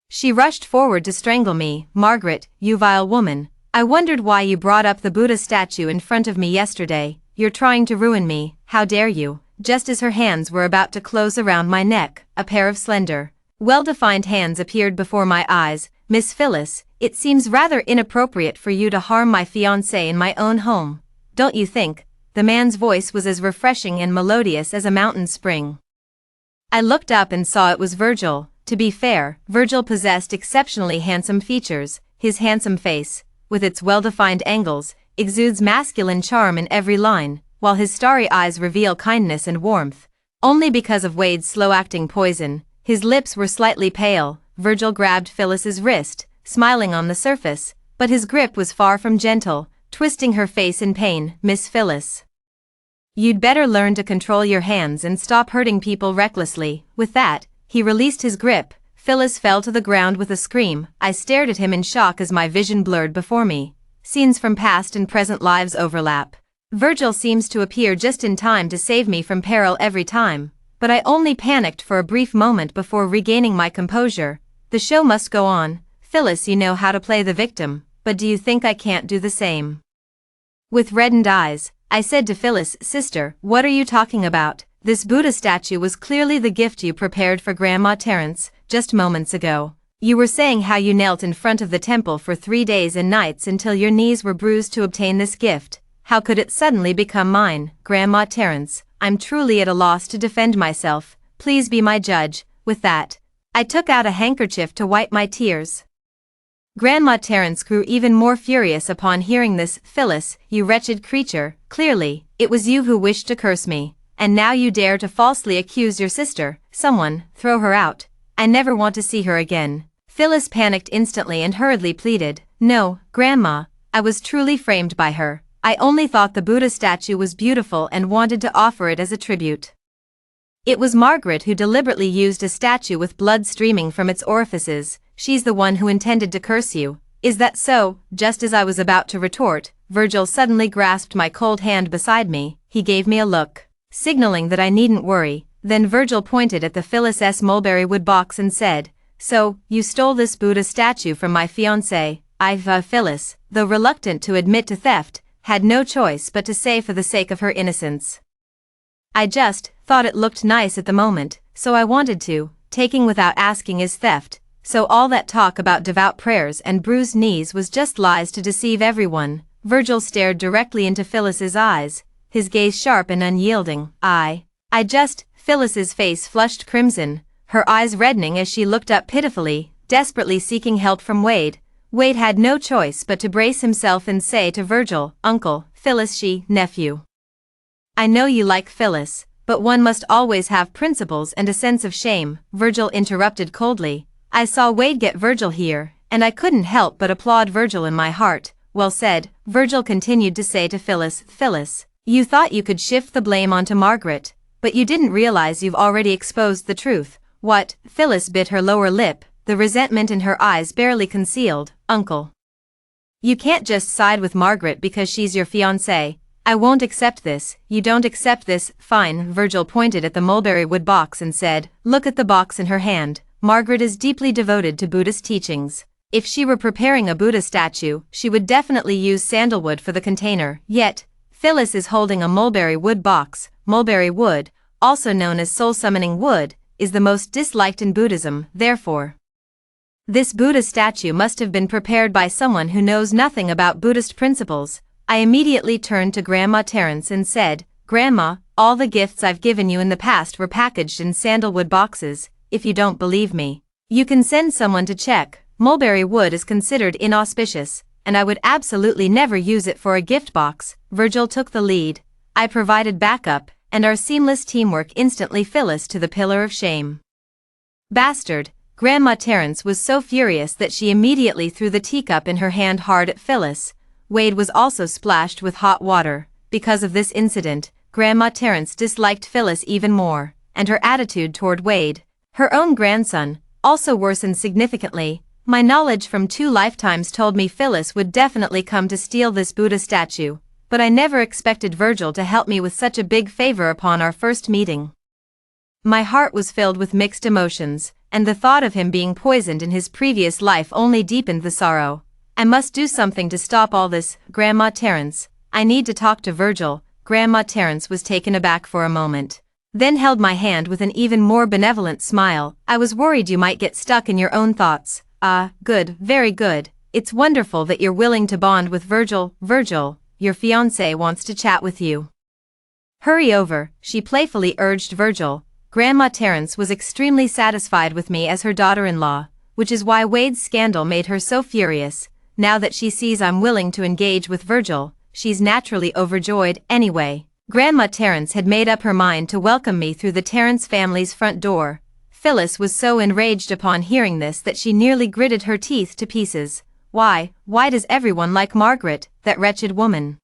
she rushed forward to strangle me. "Margaret, you vile woman, I wondered why you brought up the Buddha statue in front of me yesterday. You're trying to ruin me. How dare you?" Just as her hands were about to close around my neck, a pair of slender, well-defined hands appeared before my eyes. "Miss Phyllis, it seems rather inappropriate for you to harm my fiancé in my own home, don't you think?" The man's voice was as refreshing and melodious as a mountain spring. I looked up and saw it was Virgil. To be fair, Virgil possessed exceptionally handsome features. His handsome face, with its well-defined angles, exudes masculine charm in every line, while his starry eyes reveal kindness and warmth. Only because of Wade's slow-acting poison, his lips were slightly pale. Virgil grabbed Phyllis's wrist, smiling on the surface, but his grip was far from gentle, twisting her face in pain. "Miss Phyllis, you'd better learn to control your hands and stop hurting people recklessly." With that, he released his grip. Phyllis fell to the ground with a scream. I stared at him in shock as my vision blurred before me. Scenes from past and present lives overlap. Virgil seems to appear just in time to save me from peril every time, but I only panicked for a brief moment before regaining my composure. "The show must go on. Phyllis, you know how to play the victim. but do you think I can't do the same? With reddened eyes, I said to Phyllis, "Sister, what are you talking about? This Buddha statue was clearly the gift you prepared for Grandma Terence just moments ago. You were saying how you knelt in front of the temple for 3 days and nights until your knees were bruised to obtain this gift. How could it suddenly become mine, Grandma Terence? I'm truly at a loss to defend myself. Please be my judge." With that, I took out a handkerchief to wipe my tears. Grandma Terence grew even more furious upon hearing this. "Phyllis, you wretched creature, clearly, it was you who wished to curse me, and now you dare to falsely accuse your sister. Someone, throw her out. I never want to see her again." Phyllis panicked instantly and hurriedly pleaded, "No, Grandma, I was truly framed by her. I only thought the Buddha statue was beautiful and wanted to offer it as a tribute. It was Margaret who deliberately used a statue with blood streaming from its orifices. She's the one who intended to curse you. Is that so?" Just as I was about to retort, Virgil suddenly grasped my cold hand beside me. He gave me a look, signaling that I needn't worry. Then Virgil pointed at the Phyllis S. mulberry wood box and said, "So, you stole this Buddha statue from my fiancé." Phyllis, though reluctant to admit to theft, had no choice but to say for the sake of her innocence. "I just thought it looked nice at the moment, so I wanted to. Taking without asking is theft, so all that talk about devout prayers and bruised knees was just lies to deceive everyone." Virgil stared directly into Phyllis's eyes, his gaze sharp and unyielding. I just, Phyllis's face flushed crimson, her eyes reddening as she looked up pitifully, desperately seeking help from Wade. Wade had no choice but to brace himself and say to Virgil, "Uncle, Phyllis nephew. I know you like Phyllis, but one must always have principles and a sense of shame." Virgil interrupted coldly. I saw Wade get Virgil here, and I couldn't help but applaud Virgil in my heart. "Well said." Virgil continued to say to Phyllis, "Phyllis, you thought you could shift the blame onto Margaret, but you didn't realize you've already exposed the truth." "What?" Phyllis bit her lower lip, the resentment in her eyes barely concealed. "Uncle, you can't just side with Margaret because she's your fiancée. I won't accept this." "You don't accept this? Fine." Virgil pointed at the mulberry wood box and said, "Look at the box in her hand. Margaret is deeply devoted to Buddhist teachings. If she were preparing a Buddha statue, she would definitely use sandalwood for the container. Yet, Phyllis is holding a mulberry wood box. Mulberry wood, also known as soul-summoning wood, is the most disliked in Buddhism. Therefore, this Buddha statue must have been prepared by someone who knows nothing about Buddhist principles." I immediately turned to Grandma Terence and said, "Grandma, all the gifts I've given you in the past were packaged in sandalwood boxes. If you don't believe me, you can send someone to check. Mulberry wood is considered inauspicious, and I would absolutely never use it for a gift box." Virgil took the lead. I provided backup, and our seamless teamwork instantly Phyllis to the pillar of shame. "Bastard!" Grandma Terence was so furious that she immediately threw the teacup in her hand hard at Phyllis. Wade was also splashed with hot water. Because of this incident, Grandma Terence disliked Phyllis even more, and her attitude toward Wade, her own grandson, also worsened significantly. My knowledge from 2 lifetimes told me Phyllis would definitely come to steal this Buddha statue, but I never expected Virgil to help me with such a big favor upon our first meeting. My heart was filled with mixed emotions, and the thought of him being poisoned in his previous life only deepened the sorrow. I must do something to stop all this. "Grandma Terence, I need to talk to Virgil." Grandma Terence was taken aback for a moment, then held my hand with an even more benevolent smile. "I was worried you might get stuck in your own thoughts." Good, very good. It's wonderful that you're willing to bond with Virgil." "Virgil, your fiancé wants to chat with you. Hurry over," she playfully urged Virgil. Grandma Terence was extremely satisfied with me as her daughter-in-law, which is why Wade's scandal made her so furious. Now that she sees I'm willing to engage with Virgil, she's naturally overjoyed. Anyway, Grandma Terence had made up her mind to welcome me through the Terence family's front door. Phyllis was so enraged upon hearing this that she nearly gritted her teeth to pieces. Why does everyone like Margaret, that wretched woman?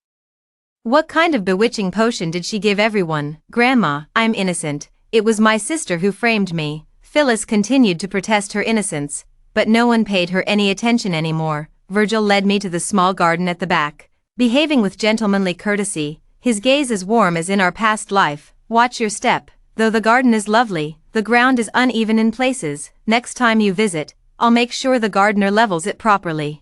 What kind of bewitching potion did she give everyone?" "Grandma, I'm innocent. It was my sister who framed me." Phyllis continued to protest her innocence, but no one paid her any attention anymore. Virgil led me to the small garden at the back, behaving with gentlemanly courtesy, his gaze as warm as in our past life. "Watch your step. Though the garden is lovely, the ground is uneven in places. Next time you visit, I'll make sure the gardener levels it properly."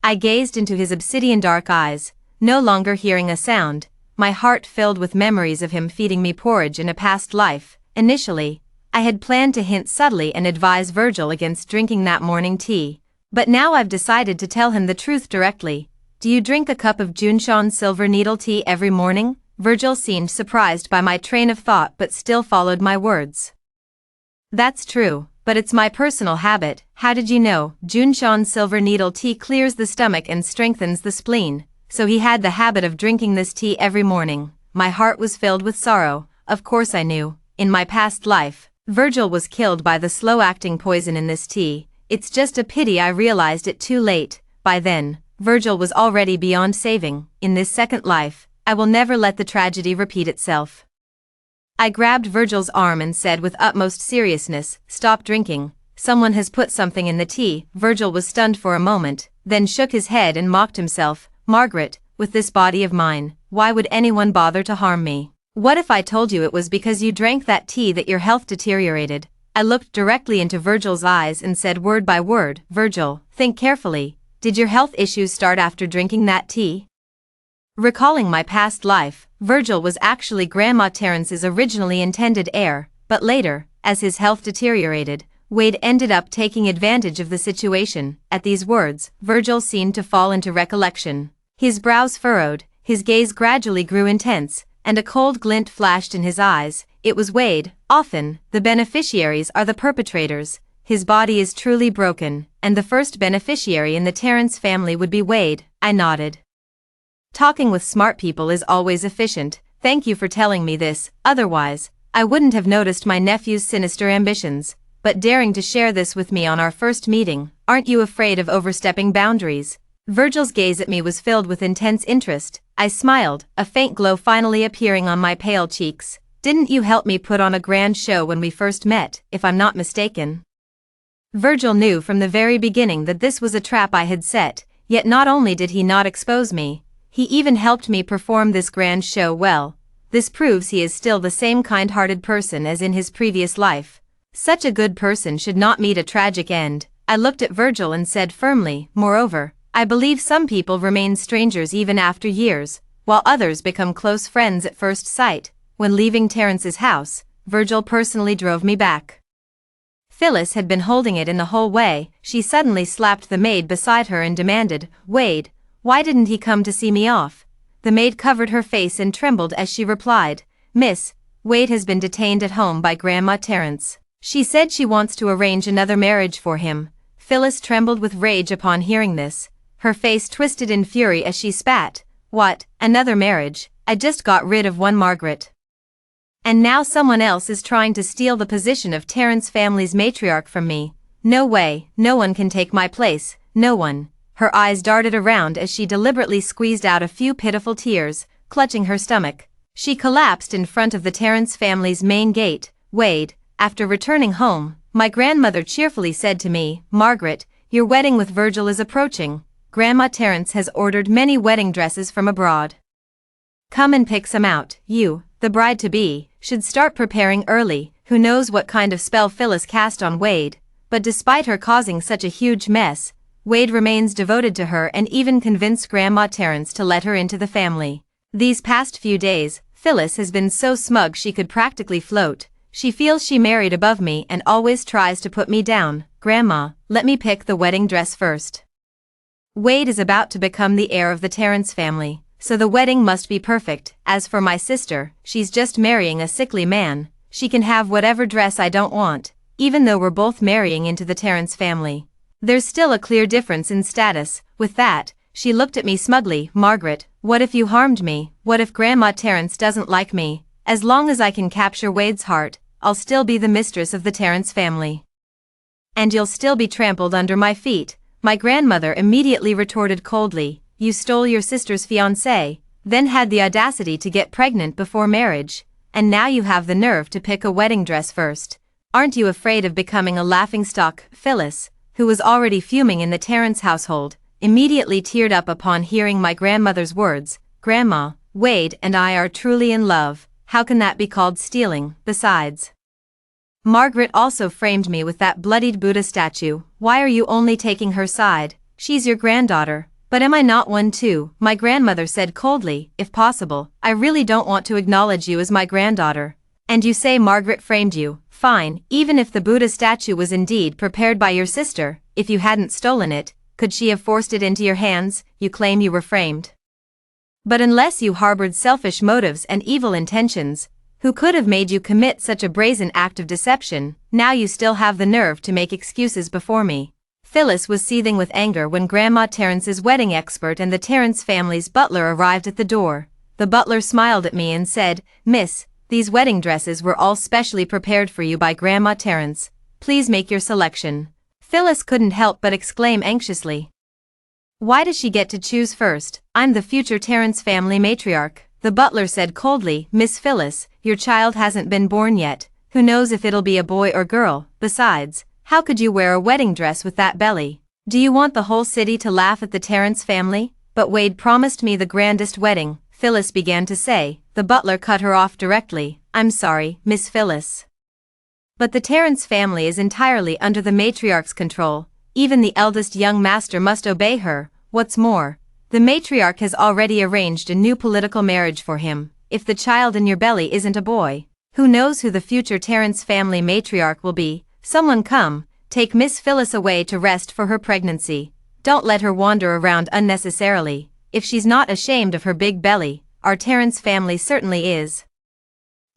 I gazed into his obsidian dark eyes, no longer hearing a sound, my heart filled with memories of him feeding me porridge in a past life. Initially, I had planned to hint subtly and advise Virgil against drinking that morning tea, but now I've decided to tell him the truth directly. Do you drink a cup of Junshan silver needle tea every morning? Virgil seemed surprised by my train of thought but still followed my words. That's true, but it's my personal habit. How did you know? Junshan silver needle tea clears the stomach and strengthens the spleen, so he had the habit of drinking this tea every morning. My heart was filled with sorrow. Of course I knew. In my past life, Virgil was killed by the slow-acting poison in this tea. It's just a pity I realized it too late. By then, Virgil was already beyond saving. In this second life, I will never let the tragedy repeat itself. I grabbed Virgil's arm and said with utmost seriousness, "Stop drinking. Someone has put something in the tea." Virgil was stunned for a moment, then shook his head and mocked himself. "Margaret, with this body of mine, why would anyone bother to harm me? What if I told you it was because you drank that tea that your health deteriorated?" I looked directly into Virgil's eyes and said word by word, "Virgil, think carefully. Did your health issues start after drinking that tea?" Recalling my past life, Virgil was actually Grandma Terrence's originally intended heir, but later, as his health deteriorated, Wade ended up taking advantage of the situation. At these words, Virgil seemed to fall into recollection. His brows furrowed, his gaze gradually grew intense, and a cold glint flashed in his eyes. It was Wade. Often, the beneficiaries are the perpetrators. His body is truly broken, and the first beneficiary in the Terrence family would be Wade. I nodded. Talking with smart people is always efficient. Thank you for telling me this, otherwise, I wouldn't have noticed my nephew's sinister ambitions. But daring to share this with me on our first meeting, aren't you afraid of overstepping boundaries? Virgil's gaze at me was filled with intense interest. I smiled, a faint glow finally appearing on my pale cheeks. Didn't you help me put on a grand show when we first met, if I'm not mistaken? Virgil knew from the very beginning that this was a trap I had set, yet not only did he not expose me, he even helped me perform this grand show well. This proves he is still the same kind-hearted person as in his previous life. Such a good person should not meet a tragic end. I looked at Virgil and said firmly, "Moreover, I believe some people remain strangers even after years, while others become close friends at first sight." When leaving Terrence's house, Virgil personally drove me back. Phyllis had been holding it in the whole way. She suddenly slapped the maid beside her and demanded, "Wade, why didn't he come to see me off?" The maid covered her face and trembled as she replied, "Miss, Wade has been detained at home by Grandma Terrence. She said she wants to arrange another marriage for him." Phyllis trembled with rage upon hearing this. Her face twisted in fury as she spat. "What, another marriage? I just got rid of one, Margaret. And now someone else is trying to steal the position of Terrence family's matriarch from me. No way, no one can take my place, no one." Her eyes darted around as she deliberately squeezed out a few pitiful tears, clutching her stomach. She collapsed in front of the Terrence family's main gate. "Wade, after returning home, my grandmother cheerfully said to me, 'Margaret, your wedding with Virgil is approaching. Grandma Terrence has ordered many wedding dresses from abroad. Come and pick some out. You, the bride-to-be, should start preparing early.'" Who knows what kind of spell Phyllis cast on Wade, but despite her causing such a huge mess, Wade remains devoted to her and even convinced Grandma Terrence to let her into the family. These past few days, Phyllis has been so smug she could practically float. She feels she married above me and always tries to put me down. "Grandma, let me pick the wedding dress first. Wade is about to become the heir of the Terrence family, so the wedding must be perfect. As for my sister, she's just marrying a sickly man. She can have whatever dress I don't want, even though we're both marrying into the Terrence family. There's still a clear difference in status." With that, she looked at me smugly. "Margaret, what if you harmed me? What if Grandma Terrence doesn't like me? As long as I can capture Wade's heart, I'll still be the mistress of the Terrence family. And you'll still be trampled under my feet." My grandmother immediately retorted coldly, "You stole your sister's fiancé, then had the audacity to get pregnant before marriage, and now you have the nerve to pick a wedding dress first. Aren't you afraid of becoming a laughingstock?" Phyllis, who was already fuming in the Terrence household, immediately teared up upon hearing my grandmother's words. "Grandma, Wade and I are truly in love. How can that be called stealing? Besides, Margaret also framed me with that bloodied Buddha statue. Why are you only taking her side? she's your granddaughter. But am I not one too? My grandmother said coldly. If possible, I really don't want to acknowledge you as my granddaughter. And you say Margaret framed you. Fine, even if the Buddha statue was indeed prepared by your sister, if you hadn't stolen it, could she have forced it into your hands? You claim you were framed. But unless you harbored selfish motives and evil intentions, who could have made you commit such a brazen act of deception? Now you still have the nerve to make excuses before me. Phyllis was seething with anger when Grandma Terrence's wedding expert and the Terrence family's butler arrived at the door. The butler smiled at me and said, "Miss, these wedding dresses were all specially prepared for you by Grandma Terrence. Please make your selection." Phyllis couldn't help but exclaim anxiously. "Why does she get to choose first? I'm the future Terrence family matriarch." The butler said coldly, "Miss Phyllis, your child hasn't been born yet. Who knows if it'll be a boy or girl? Besides, how could you wear a wedding dress with that belly? Do you want the whole city to laugh at the Terrence family?" "But Wade promised me the grandest wedding," Phyllis began to say. The butler cut her off directly. "I'm sorry, Miss Phyllis. But the Terrence family is entirely under the matriarch's control. Even the eldest young master must obey her. What's more, the matriarch has already arranged a new political marriage for him. If the child in your belly isn't a boy, who knows who the future Terrence family matriarch will be? Someone come, take Miss Phyllis away to rest for her pregnancy. Don't let her wander around unnecessarily. If she's not ashamed of her big belly, our Terrence family certainly is."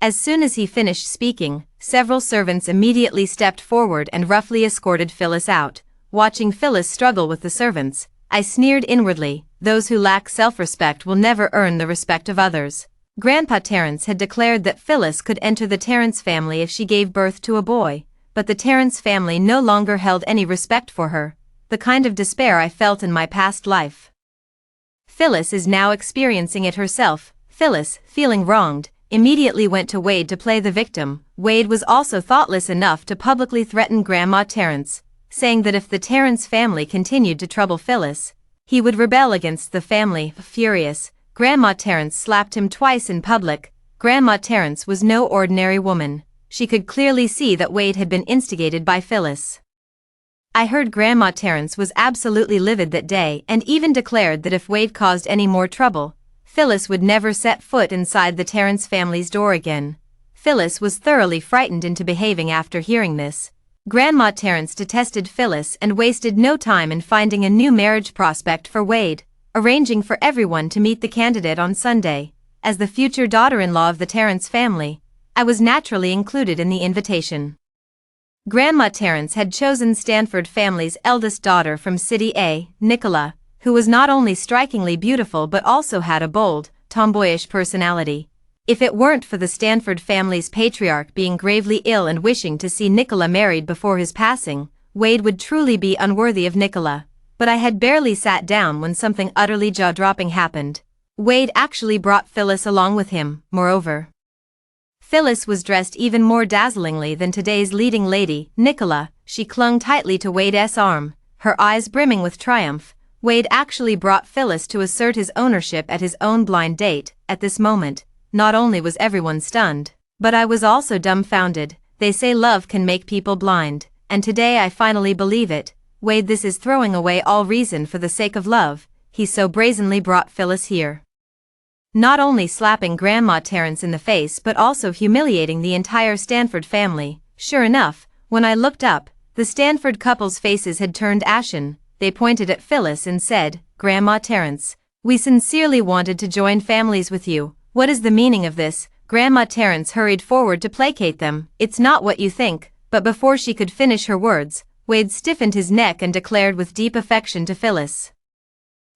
As soon as he finished speaking, several servants immediately stepped forward and roughly escorted Phyllis out. Watching Phyllis struggle with the servants, I sneered inwardly. Those who lack self-respect will never earn the respect of others. Grandpa Terrence had declared that Phyllis could enter the Terrence family if she gave birth to a boy, but the Terrence family no longer held any respect for her, the kind of despair I felt in my past life. Phyllis is now experiencing it herself. Phyllis, feeling wronged, immediately went to Wade to play the victim. Wade was also thoughtless enough to publicly threaten Grandma Terrence, saying that if the Terrence family continued to trouble Phyllis, he would rebel against the family. Furious, Grandma Terrence slapped him twice in public. Grandma Terrence was no ordinary woman. She could clearly see that Wade had been instigated by Phyllis. I heard Grandma Terrence was absolutely livid that day and even declared that if Wade caused any more trouble, Phyllis would never set foot inside the Terrence family's door again. Phyllis was thoroughly frightened into behaving after hearing this. Grandma Terrence detested Phyllis and wasted no time in finding a new marriage prospect for Wade, arranging for everyone to meet the candidate on Sunday. As the future daughter-in-law of the Terrence family, I was naturally included in the invitation. Grandma Terrence had chosen Stanford family's eldest daughter from City A, Nicola, who was not only strikingly beautiful but also had a bold, tomboyish personality. If it weren't for the Stanford family's patriarch being gravely ill and wishing to see Nicola married before his passing, Wade would truly be unworthy of Nicola. But I had barely sat down when something utterly jaw-dropping happened. Wade actually brought Phyllis along with him. Moreover, Phyllis was dressed even more dazzlingly than today's leading lady, Nicola. She clung tightly to Wade's arm, her eyes brimming with triumph. Wade actually brought Phyllis to assert his ownership at his own blind date. At this moment, not only was everyone stunned, but I was also dumbfounded. They say love can make people blind, and today I finally believe it. Wade, this is throwing away all reason for the sake of love. He so brazenly brought Phyllis here, not only slapping Grandma Terrence in the face but also humiliating the entire Stanford family. Sure enough, when I looked up, the Stanford couple's faces had turned ashen. They pointed at Phyllis and said, "Grandma Terrence, we sincerely wanted to join families with you. What is the meaning of this?" Grandma Terrence hurried forward to placate them. "It's not what you think." But before she could finish her words, Wade stiffened his neck and declared with deep affection to Phyllis,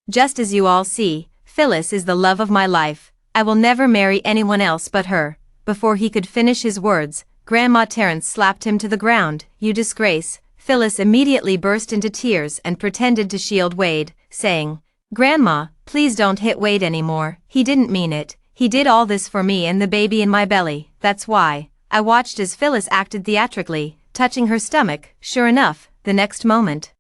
"Just as you all see, Phyllis is the love of my life. I will never marry anyone else but her." Before he could finish his words, Grandma Terrence slapped him to the ground. "You disgrace." Phyllis immediately burst into tears and pretended to shield Wade, saying, "Grandma, please don't hit Wade anymore. He didn't mean it. He did all this for me and the baby in my belly. That's why." I watched as Phyllis acted theatrically, touching her stomach. Sure enough, the next moment,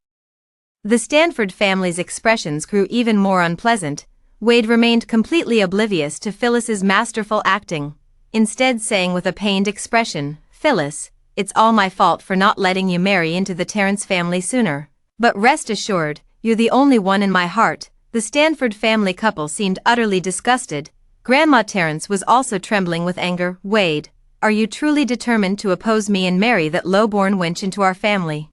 the Stanford family's expressions grew even more unpleasant. Wade remained completely oblivious to Phyllis's masterful acting, instead saying with a pained expression, "Phyllis, it's all my fault for not letting you marry into the Terrence family sooner. But rest assured, you're the only one in my heart." The Stanford family couple seemed utterly disgusted. Grandma Terrence was also trembling with anger. "Wade, are you truly determined to oppose me and marry that low-born wench into our family?"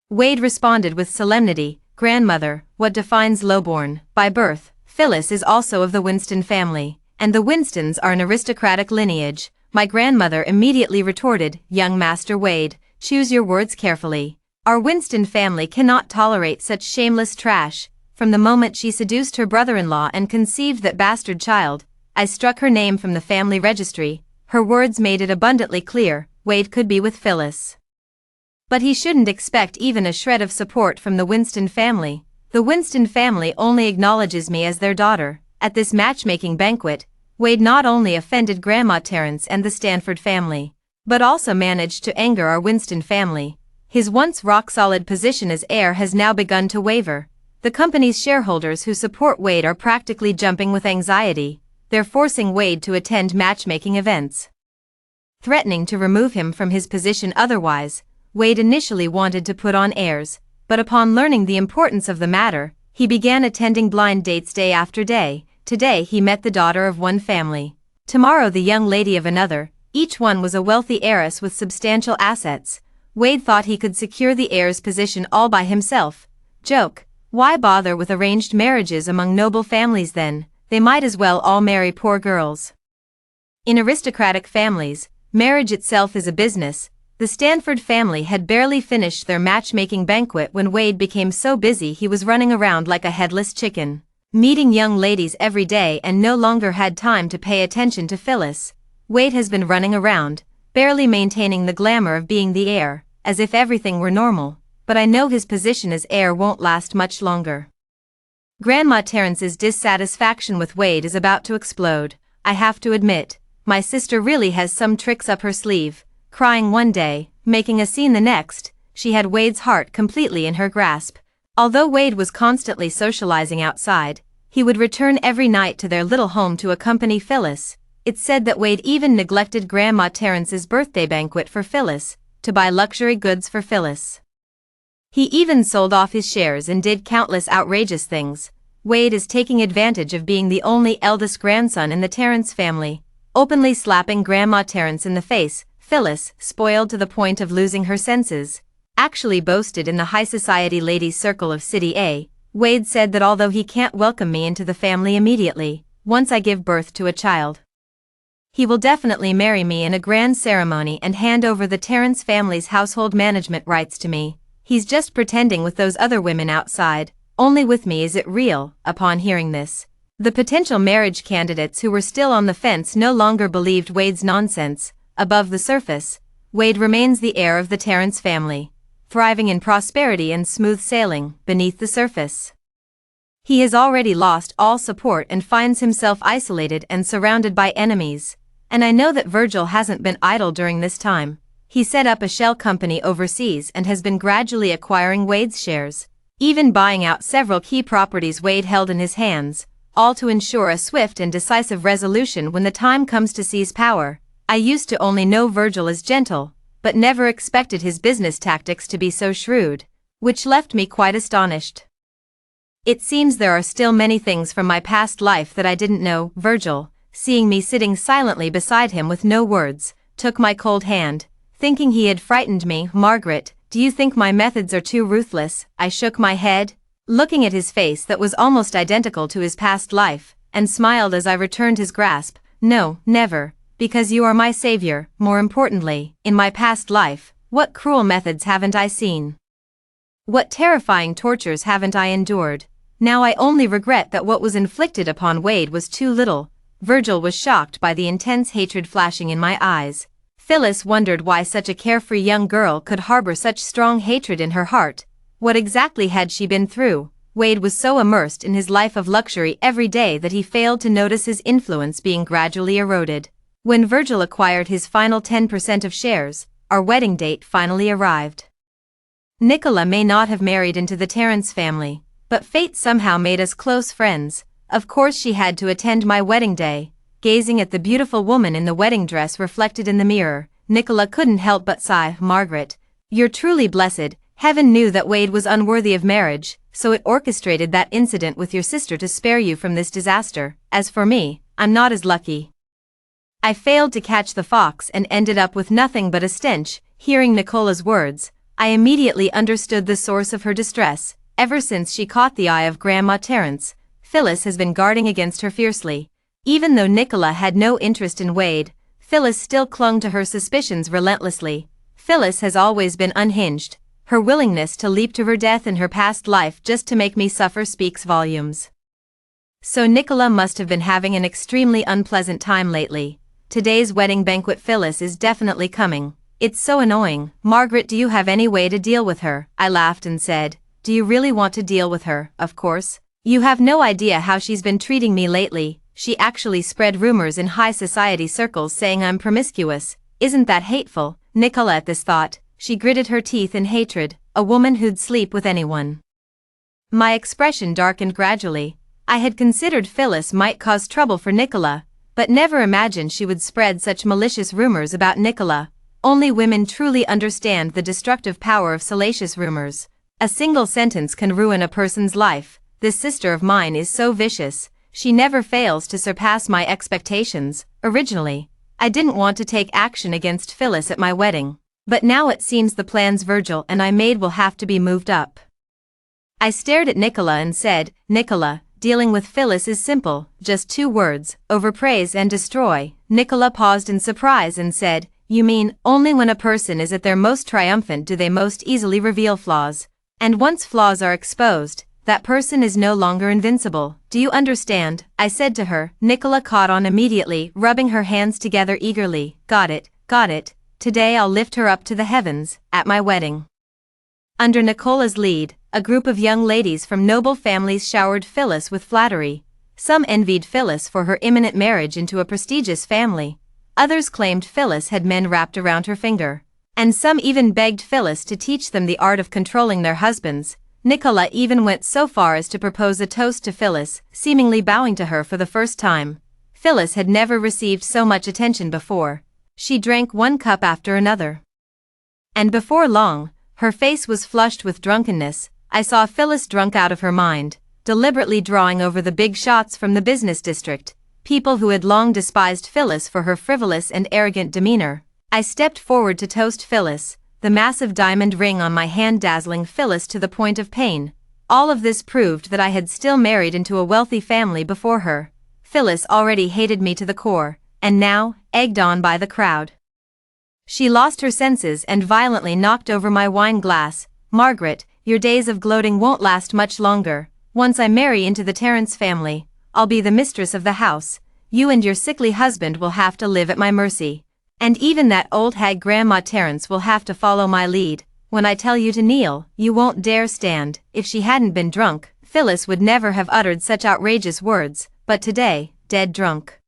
Wade responded with solemnity, "Grandmother, what defines lowborn? By birth, Phyllis is also of the Winston family, and the Winstons are an aristocratic lineage." My grandmother immediately retorted, "Young Master Wade, choose your words carefully. Our Winston family cannot tolerate such shameless trash." From the moment she seduced her brother-in-law and conceived that bastard child, I struck her name from the family registry. Her words made it abundantly clear, Wade could be with Phyllis. But he shouldn't expect even a shred of support from the Winston family. The Winston family only acknowledges me as their daughter. At this matchmaking banquet, Wade not only offended Grandma Terrence and the Stanford family, but also managed to anger our Winston family. His once rock-solid position as heir has now begun to waver. The company's shareholders who support Wade are practically jumping with anxiety. They're forcing Wade to attend matchmaking events, threatening to remove him from his position otherwise. Wade initially wanted to put on airs, but upon learning the importance of the matter, he began attending blind dates day after day. Today he met the daughter of one family, tomorrow the young lady of another. Each one was a wealthy heiress with substantial assets. Wade thought he could secure the heir's position all by himself. Joke. Why bother with arranged marriages among noble families then? They might as well all marry poor girls. In aristocratic families, marriage itself is a business. The Stanford family had barely finished their matchmaking banquet when Wade became so busy he was running around like a headless chicken, meeting young ladies every day and no longer had time to pay attention to Phyllis. Wade has been running around, barely maintaining the glamour of being the heir, as if everything were normal, but I know his position as heir won't last much longer. Grandma Terrence's dissatisfaction with Wade is about to explode. I have to admit, my sister really has some tricks up her sleeve. Crying one day, making a scene the next, she had Wade's heart completely in her grasp. Although Wade was constantly socializing outside, he would return every night to their little home to accompany Phyllis. It's said that Wade even neglected Grandma Terrence's birthday banquet for Phyllis, to buy luxury goods for Phyllis. He even sold off his shares and did countless outrageous things. Wade is taking advantage of being the only eldest grandson in the Terrence family, openly slapping Grandma Terrence in the face. Phyllis, spoiled to the point of losing her senses, actually boasted in the high society ladies' circle of City A. Wade said that although he can't welcome me into the family immediately, once I give birth to a child, he will definitely marry me in a grand ceremony and hand over the Terrence family's household management rights to me. He's just pretending with those other women outside, only with me is it real. Upon hearing this, the potential marriage candidates who were still on the fence no longer believed Wade's nonsense. Above the surface, Wade remains the heir of the Terrence family, thriving in prosperity and smooth sailing. Beneath the surface, he has already lost all support and finds himself isolated and surrounded by enemies. And I know that Virgil hasn't been idle during this time. He set up a shell company overseas and has been gradually acquiring Wade's shares, even buying out several key properties Wade held in his hands, all to ensure a swift and decisive resolution when the time comes to seize power. I used to only know Virgil as gentle, but never expected his business tactics to be so shrewd, which left me quite astonished. It seems there are still many things from my past life that I didn't know. Virgil, seeing me sitting silently beside him with no words, took my cold hand, thinking he had frightened me. "Margaret, do you think my methods are too ruthless?" I shook my head, looking at his face that was almost identical to his past life, and smiled as I returned his grasp. "No, never. Because you are my savior. More importantly, in my past life, what cruel methods haven't I seen? What terrifying tortures haven't I endured? Now I only regret that what was inflicted upon Wade was too little." Virgil was shocked by the intense hatred flashing in my eyes. Phyllis wondered why such a carefree young girl could harbor such strong hatred in her heart. What exactly had she been through? Wade was so immersed in his life of luxury every day that he failed to notice his influence being gradually eroded. When Virgil acquired his final 10% of shares, our wedding date finally arrived. Nicola may not have married into the Terrence family, but fate somehow made us close friends. Of course she had to attend my wedding day. Gazing at the beautiful woman in the wedding dress reflected in the mirror, Nicola couldn't help but sigh. "Margaret, you're truly blessed. Heaven knew that Wade was unworthy of marriage." so it orchestrated that incident with your sister to spare you from this disaster. As for me, I'm not as lucky. I failed to catch the fox and ended up with nothing but a stench. Hearing Nicola's words, I immediately understood the source of her distress. Ever since she caught the eye of Grandma Terrence, Phyllis has been guarding against her fiercely. Even though Nicola had no interest in Wade, Phyllis still clung to her suspicions relentlessly. Phyllis has always been unhinged. Her willingness to leap to her death in her past life just to make me suffer speaks volumes. So Nicola must have been having an extremely unpleasant time lately. Today's wedding banquet. Phyllis is definitely coming. It's so annoying. Margaret, do you have any way to deal with her? I laughed and said, do you really want to deal with her? Of course. You have no idea how she's been treating me lately. She actually spread rumors in high society circles saying I'm promiscuous. Isn't that hateful? Nicola, at this thought, she gritted her teeth in hatred. A woman who'd sleep with anyone. My expression darkened gradually. I had considered Phyllis might cause trouble for Nicola, but never imagined she would spread such malicious rumors about Nicola. Only women truly understand the destructive power of salacious rumors. A single sentence can ruin a person's life. This sister of mine is so vicious. She never fails to surpass my expectations. Originally, I didn't want to take action against Phyllis at my wedding, but now it seems the plans Virgil and I made will have to be moved up. I stared at Nicola and said, Nicola, dealing with Phyllis is simple, just 2 words, overpraise and destroy. Nicola paused in surprise and said, you mean, only when a person is at their most triumphant do they most easily reveal flaws? And once flaws are exposed, that person is no longer invincible. Do you understand? I said to her. Nicola caught on immediately, rubbing her hands together eagerly. Got it, got it. Today I'll lift her up to the heavens, at my wedding. Under Nicola's lead, a group of young ladies from noble families showered Phyllis with flattery. Some envied Phyllis for her imminent marriage into a prestigious family. Others claimed Phyllis had men wrapped around her finger. And some even begged Phyllis to teach them the art of controlling their husbands. Nicola even went so far as to propose a toast to Phyllis, seemingly bowing to her for the first time. Phyllis had never received so much attention before. She drank 1 cup after another. And before long, her face was flushed with drunkenness. I saw Phyllis drunk out of her mind, deliberately drawing over the big shots from the business district. People who had long despised Phyllis for her frivolous and arrogant demeanor. I stepped forward to toast Phyllis, the massive diamond ring on my hand dazzling Phyllis to the point of pain. All of this proved that I had still married into a wealthy family before her. Phyllis already hated me to the core, and now, egged on by the crowd, she lost her senses and violently knocked over my wine glass. Margaret, your days of gloating won't last much longer. Once I marry into the Terrence family, I'll be the mistress of the house. You and your sickly husband will have to live at my mercy. And even that old hag Grandma Terrence will have to follow my lead. When I tell you to kneel, you won't dare stand. If she hadn't been drunk, Phyllis would never have uttered such outrageous words, but today, dead drunk,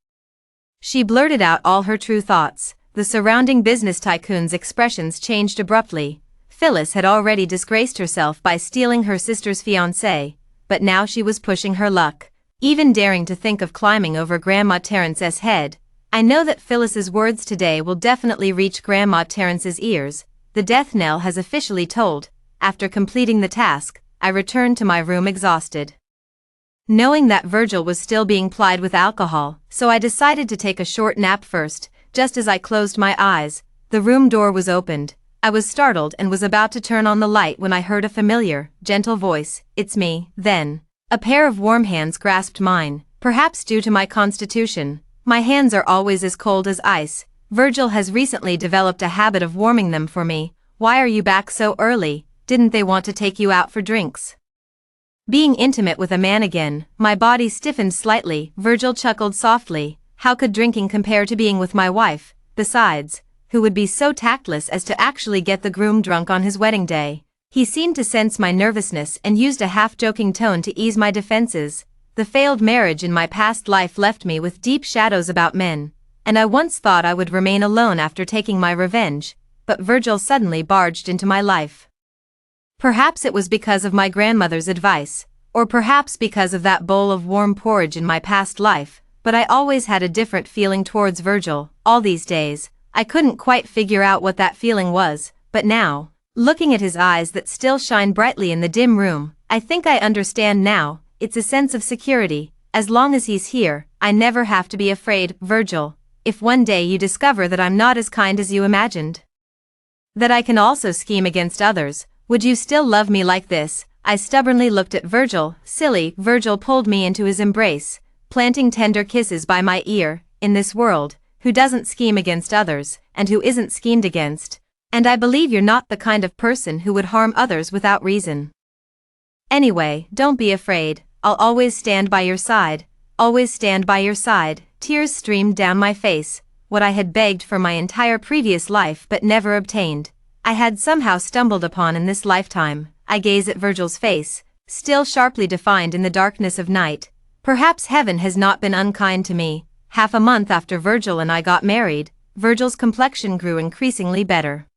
she blurted out all her true thoughts. The surrounding business tycoon's expressions changed abruptly. Phyllis had already disgraced herself by stealing her sister's fiancé, but now she was pushing her luck, even daring to think of climbing over Grandma Terrence's head. I know that Phyllis's words today will definitely reach Grandma Terrence's ears. The death knell has officially tolled. After completing the task, I returned to my room exhausted, knowing that Virgil was still being plied with alcohol, so I decided to take a short nap first. Just as I closed my eyes, the room door was opened. I was startled and was about to turn on the light when I heard a familiar, gentle voice. It's me. Then, a pair of warm hands grasped mine. Perhaps due to my constitution, my hands are always as cold as ice. Virgil has recently developed a habit of warming them for me. Why are you back so early? Didn't they want to take you out for drinks? Being intimate with a man again, my body stiffened slightly. Virgil chuckled softly. How could drinking compare to being with my wife? Besides, who would be so tactless as to actually get the groom drunk on his wedding day? He seemed to sense my nervousness and used a half-joking tone to ease my defenses. The failed marriage in my past life left me with deep shadows about men, and I once thought I would remain alone after taking my revenge, but Virgil suddenly barged into my life. Perhaps it was because of my grandmother's advice, or perhaps because of that bowl of warm porridge in my past life, but I always had a different feeling towards Virgil. All these days, I couldn't quite figure out what that feeling was, but now, Looking at his eyes that still shine brightly in the dim room, I think I understand now, it's a sense of security. As long as he's here, I never have to be afraid. Virgil, if one day you discover that I'm not as kind as you imagined, that I can also scheme against others, would you still love me like this? I stubbornly looked at Virgil. Silly. Virgil pulled me into his embrace, planting tender kisses by my ear. In this world, who doesn't scheme against others, and who isn't schemed against? And I believe you're not the kind of person who would harm others without reason. Anyway, don't be afraid, I'll always stand by your side, always stand by your side. Tears streamed down my face, what I had begged for my entire previous life but never obtained, I had somehow stumbled upon in this lifetime. I gaze at Virgil's face, still sharply defined in the darkness of night. Perhaps heaven has not been unkind to me. Half a month after Virgil and I got married, Virgil's complexion grew increasingly better.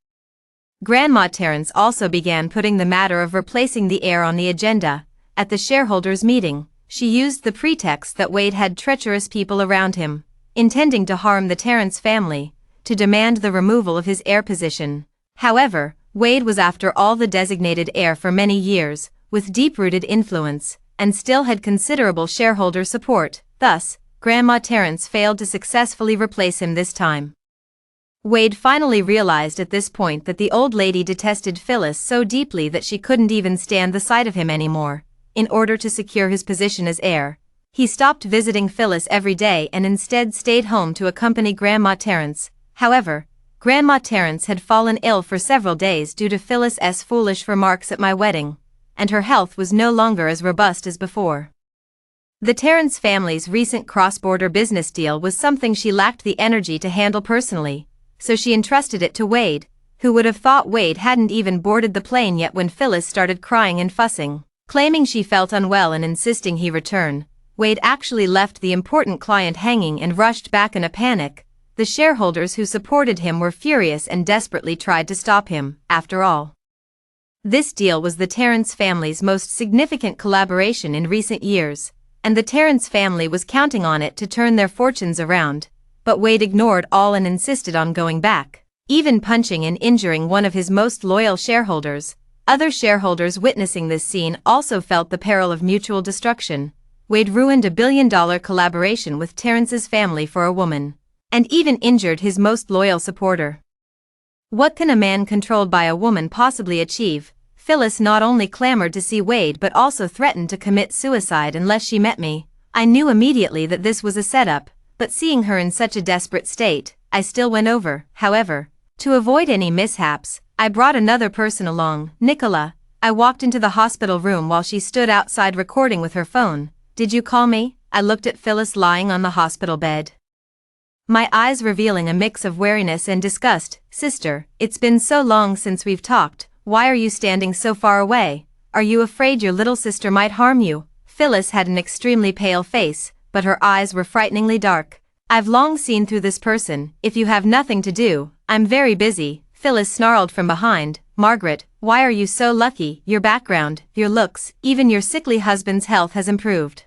Grandma Terence also began putting the matter of replacing the heir on the agenda. At the shareholders' meeting, she used the pretext that Wade had treacherous people around him, intending to harm the Terence family, to demand the removal of his heir position. However, Wade was after all the designated heir for many years, with deep-rooted influence, and still had considerable shareholder support. Thus, Grandma Terence failed to successfully replace him this time. Wade finally realized at this point that the old lady detested Phyllis so deeply that she couldn't even stand the sight of him anymore. In order to secure his position as heir, he stopped visiting Phyllis every day and instead stayed home to accompany Grandma Terence. However, Grandma Terence had fallen ill for several days due to Phyllis's foolish remarks at my wedding, and her health was no longer as robust as before. The Terence family's recent cross-border business deal was something she lacked the energy to handle personally, so she entrusted it to Wade, who would have thought Wade hadn't even boarded the plane yet when Phyllis started crying and fussing, claiming she felt unwell and insisting he return. Wade actually left the important client hanging and rushed back in a panic. The shareholders who supported him were furious and desperately tried to stop him. After all, this deal was the Terence family's most significant collaboration in recent years, and the Terence family was counting on it to turn their fortunes around. But Wade ignored all and insisted on going back, even punching and injuring one of his most loyal shareholders. Other shareholders witnessing this scene also felt the peril of mutual destruction. Wade ruined a billion-dollar collaboration with Terence's family for a woman, and even injured his most loyal supporter. What can a man controlled by a woman possibly achieve? Phyllis not only clamored to see Wade but also threatened to commit suicide unless she met me. I knew immediately that this was a setup, but seeing her in such a desperate state, I still went over. However, to avoid any mishaps, I brought another person along, Nicola. I walked into the hospital room while she stood outside recording with her phone. Did you call me? I looked at Phyllis lying on the hospital bed, my eyes revealing a mix of wariness and disgust. Sister, it's been so long since we've talked. Why are you standing so far away? Are you afraid your little sister might harm you? Phyllis had an extremely pale face, but her eyes were frighteningly dark. I've long seen through this person. If you have nothing to do, I'm very busy. Phyllis snarled from behind. Margaret, why are you so lucky? Your background, your looks, even your sickly husband's health has improved.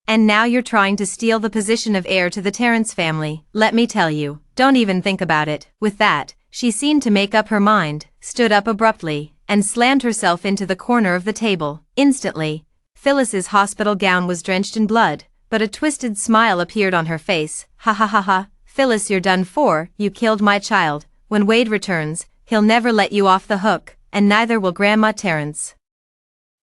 And now you're trying to steal the position of heir to the Terence family. Let me tell you, don't even think about it. With that, she seemed to make up her mind, stood up abruptly, and slammed herself into the corner of the table. Instantly, Phyllis's hospital gown was drenched in blood, but a twisted smile appeared on her face. Ha ha ha ha, Phyllis, you're done for. You killed my child. When Wade returns, he'll never let you off the hook, and neither will Grandma Terence.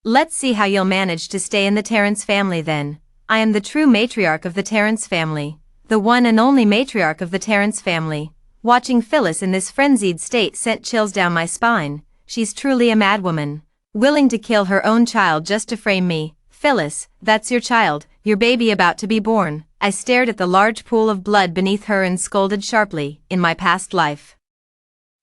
Let's see how you'll manage to stay in the Terence family then. I am the true matriarch of the Terence family, the one and only matriarch of the Terence family. Watching Phyllis in this frenzied state sent chills down my spine. She's truly a madwoman, willing to kill her own child just to frame me. Phyllis, that's your child, your baby about to be born. I stared at the large pool of blood beneath her and scolded sharply. In my past life,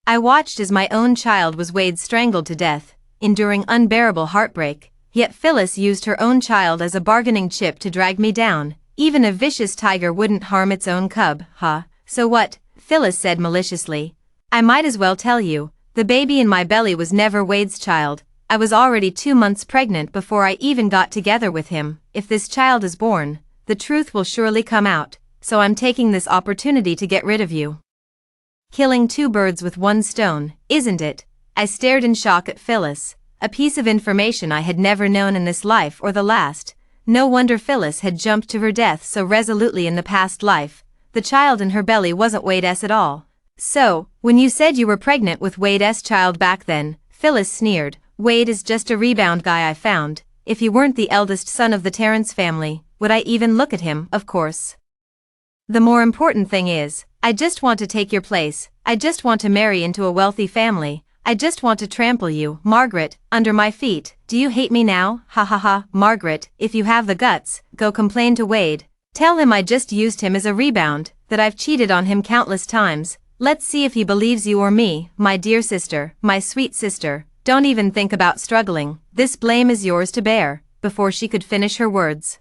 I watched as my own child was Wade strangled to death, enduring unbearable heartbreak, yet Phyllis used her own child as a bargaining chip to drag me down. Even a vicious tiger wouldn't harm its own cub, huh? So what? Phyllis said maliciously. I might as well tell you, the baby in my belly was never Wade's child. I was already 2 months pregnant before I even got together with him. If this child is born, the truth will surely come out, so I'm taking this opportunity to get rid of you. Killing 2 birds with 1 stone, isn't it? I stared in shock at Phyllis, a piece of information I had never known in this life or the last. No wonder Phyllis had jumped to her death so resolutely in the past life. The child in her belly wasn't Wade's at all. So, when you said you were pregnant with Wade's child back then, Phyllis sneered, Wade is just a rebound guy I found. If he weren't the eldest son of the Terrence family, would I even look at him? Of course. The more important thing is, I just want to take your place. I just want to marry into a wealthy family. I just want to trample you, Margaret, under my feet. Do you hate me now? Ha ha ha. Margaret, if you have the guts, go complain to Wade. Tell him I just used him as a rebound, that I've cheated on him countless times. Let's see if he believes you or me, my dear sister, my sweet sister. Don't even think about struggling. This blame is yours to bear. Before she could finish her words,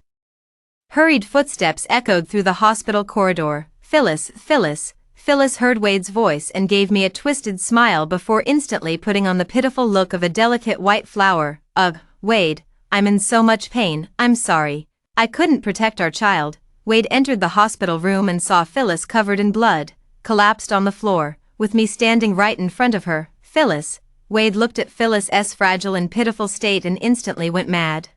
hurried footsteps echoed through the hospital corridor. Phyllis, Phyllis. Phyllis heard Wade's voice and gave me a twisted smile before instantly putting on the pitiful look of a delicate white flower. Ugh, Wade, I'm in so much pain. I'm sorry. I couldn't protect our child. Wade entered the hospital room and saw Phyllis covered in blood, collapsed on the floor, with me standing right in front of her. Phyllis. Wade looked at Phyllis's fragile and pitiful state and instantly went mad.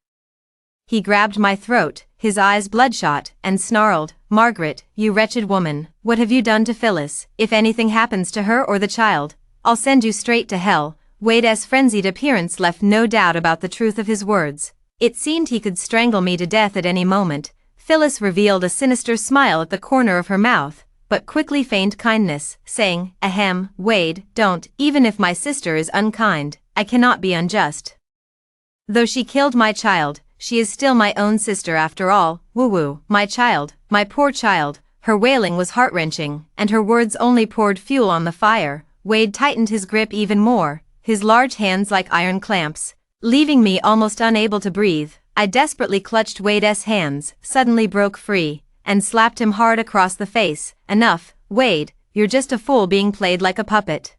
He grabbed my throat, his eyes bloodshot, and snarled, Margaret, you wretched woman, what have you done to Phyllis? If anything happens to her or the child, I'll send you straight to hell. Wade's frenzied appearance left no doubt about the truth of his words. It seemed he could strangle me to death at any moment. Phyllis revealed a sinister smile at the corner of her mouth, but quickly feigned kindness, saying, Ahem, Wade, don't. Even if my sister is unkind, I cannot be unjust. Though she killed my child, she is still my own sister after all. Woo-woo, my child, my poor child. Her wailing was heart-wrenching, and her words only poured fuel on the fire. Wade tightened his grip even more, his large hands like iron clamps, leaving me almost unable to breathe. I desperately clutched Wade's hands, suddenly broke free, and slapped him hard across the face. Enough, Wade, you're just a fool being played like a puppet.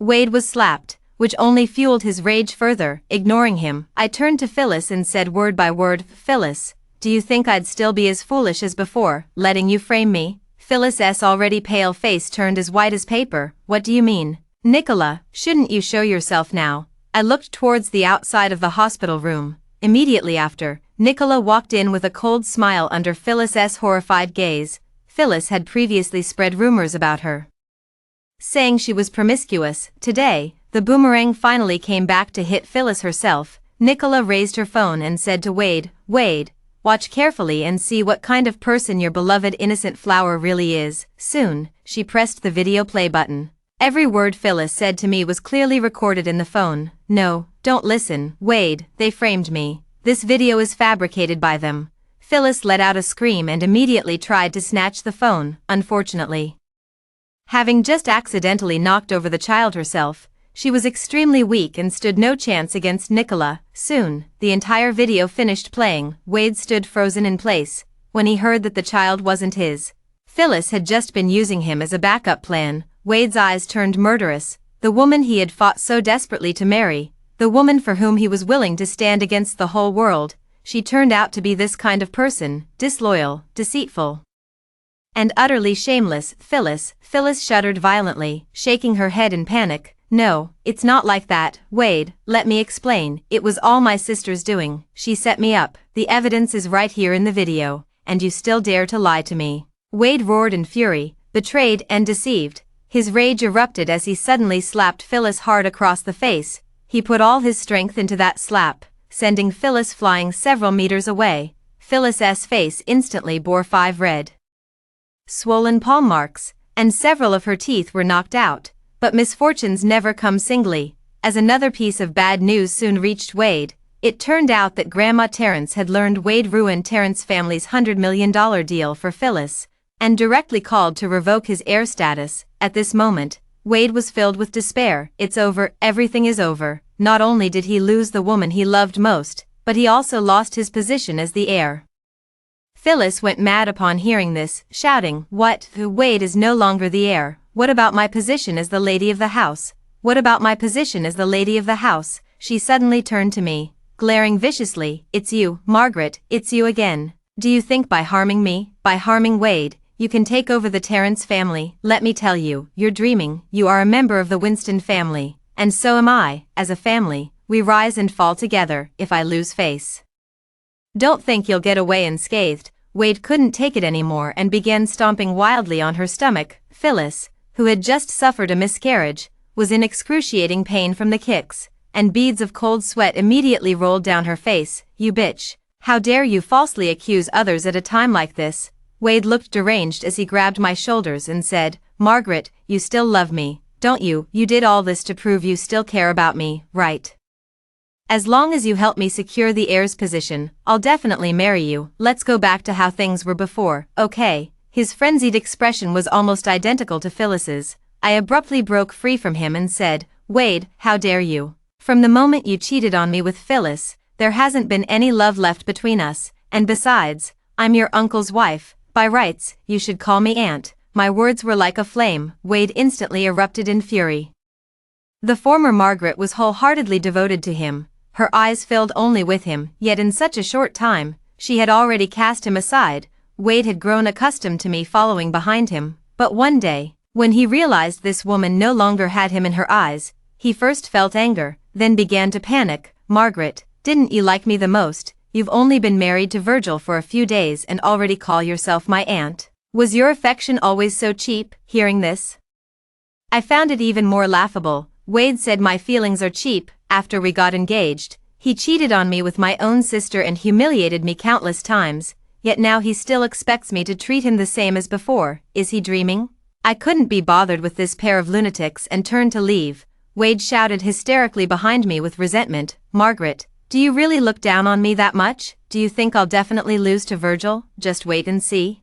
Wade was slapped, which only fueled his rage further. Ignoring him, I turned to Phyllis and said word by word, Phyllis, do you think I'd still be as foolish as before, letting you frame me? Phyllis's already pale face turned as white as paper. What do you mean? Nicola, shouldn't you show yourself now? I looked towards the outside of the hospital room. Immediately after, Nicola walked in with a cold smile under Phyllis's horrified gaze. Phyllis had previously spread rumors about her, saying she was promiscuous. Today, the boomerang finally came back to hit Phyllis herself. Nicola raised her phone and said to Wade, Wade, watch carefully and see what kind of person your beloved innocent flower really is. Soon, she pressed the video play button. Every word Phyllis said to me was clearly recorded in the phone. No, don't listen, Wade, they framed me. This video is fabricated by them. Phyllis let out a scream and immediately tried to snatch the phone. Unfortunately, having just accidentally knocked over the child herself, she was extremely weak and stood no chance against Nicola. Soon, the entire video finished playing. Wade stood frozen in place when he heard that the child wasn't his. Phyllis had just been using him as a backup plan. Wade's eyes turned murderous. The woman he had fought so desperately to marry, the woman for whom he was willing to stand against the whole world, she turned out to be this kind of person, disloyal, deceitful, and utterly shameless. Phyllis shuddered violently, shaking her head in panic. No, it's not like that, Wade, let me explain. It was all my sister's doing. She set me up. The evidence is right here in the video, and you still dare to lie to me. Wade roared in fury, betrayed and deceived. His rage erupted as he suddenly slapped Phyllis hard across the face. He put all his strength into that slap, sending Phyllis flying several meters away. Phyllis's face instantly bore 5 red, swollen palm marks, and several of her teeth were knocked out. But misfortunes never come singly. As another piece of bad news soon reached Wade, it turned out that Grandma Terrence had learned Wade ruined Terrence family's $100 million deal for Phyllis, and directly called to revoke his heir status. At this moment, Wade was filled with despair. It's over, everything is over. Not only did he lose the woman he loved most, but he also lost his position as the heir. Phyllis went mad upon hearing this, shouting, What? Wade is no longer the heir. What about my position as the lady of the house? What about my position as the lady of the house? She suddenly turned to me, glaring viciously. It's you, Margaret, it's you again. Do you think by harming me, by harming Wade, you can take over the Terrence family? Let me tell you, you're dreaming. You are a member of the Winston family, and so am I. As a family, we rise and fall together. If I lose face, don't think you'll get away unscathed. Wade couldn't take it anymore and began stomping wildly on her stomach. Phyllis, who had just suffered a miscarriage, was in excruciating pain from the kicks, and beads of cold sweat immediately rolled down her face. You bitch, how dare you falsely accuse others at a time like this? Wade looked deranged as he grabbed my shoulders and said, Margaret, you still love me, don't you? You did all this to prove you still care about me, right? As long as you help me secure the heir's position, I'll definitely marry you. Let's go back to how things were before, okay? His frenzied expression was almost identical to Phyllis's. I abruptly broke free from him and said, Wade, how dare you? From the moment you cheated on me with Phyllis, there hasn't been any love left between us, and besides, I'm your uncle's wife. By rights, you should call me aunt. My words were like a flame. Wade instantly erupted in fury. The former Margaret was wholeheartedly devoted to him. Her eyes filled only with him, yet in such a short time, she had already cast him aside. Wade had grown accustomed to me following behind him, but one day, when he realized this woman no longer had him in her eyes, he first felt anger, then began to panic. Margaret, didn't you like me the most? You've only been married to Virgil for a few days and already call yourself my aunt. Was your affection always so cheap? Hearing this, I found it even more laughable. Wade said my feelings are cheap. After we got engaged, he cheated on me with my own sister and humiliated me countless times, yet now he still expects me to treat him the same as before. Is he dreaming? I couldn't be bothered with this pair of lunatics and turned to leave. Wade shouted hysterically behind me with resentment, Margaret, do you really look down on me that much? Do you think I'll definitely lose to Virgil? Just wait and see.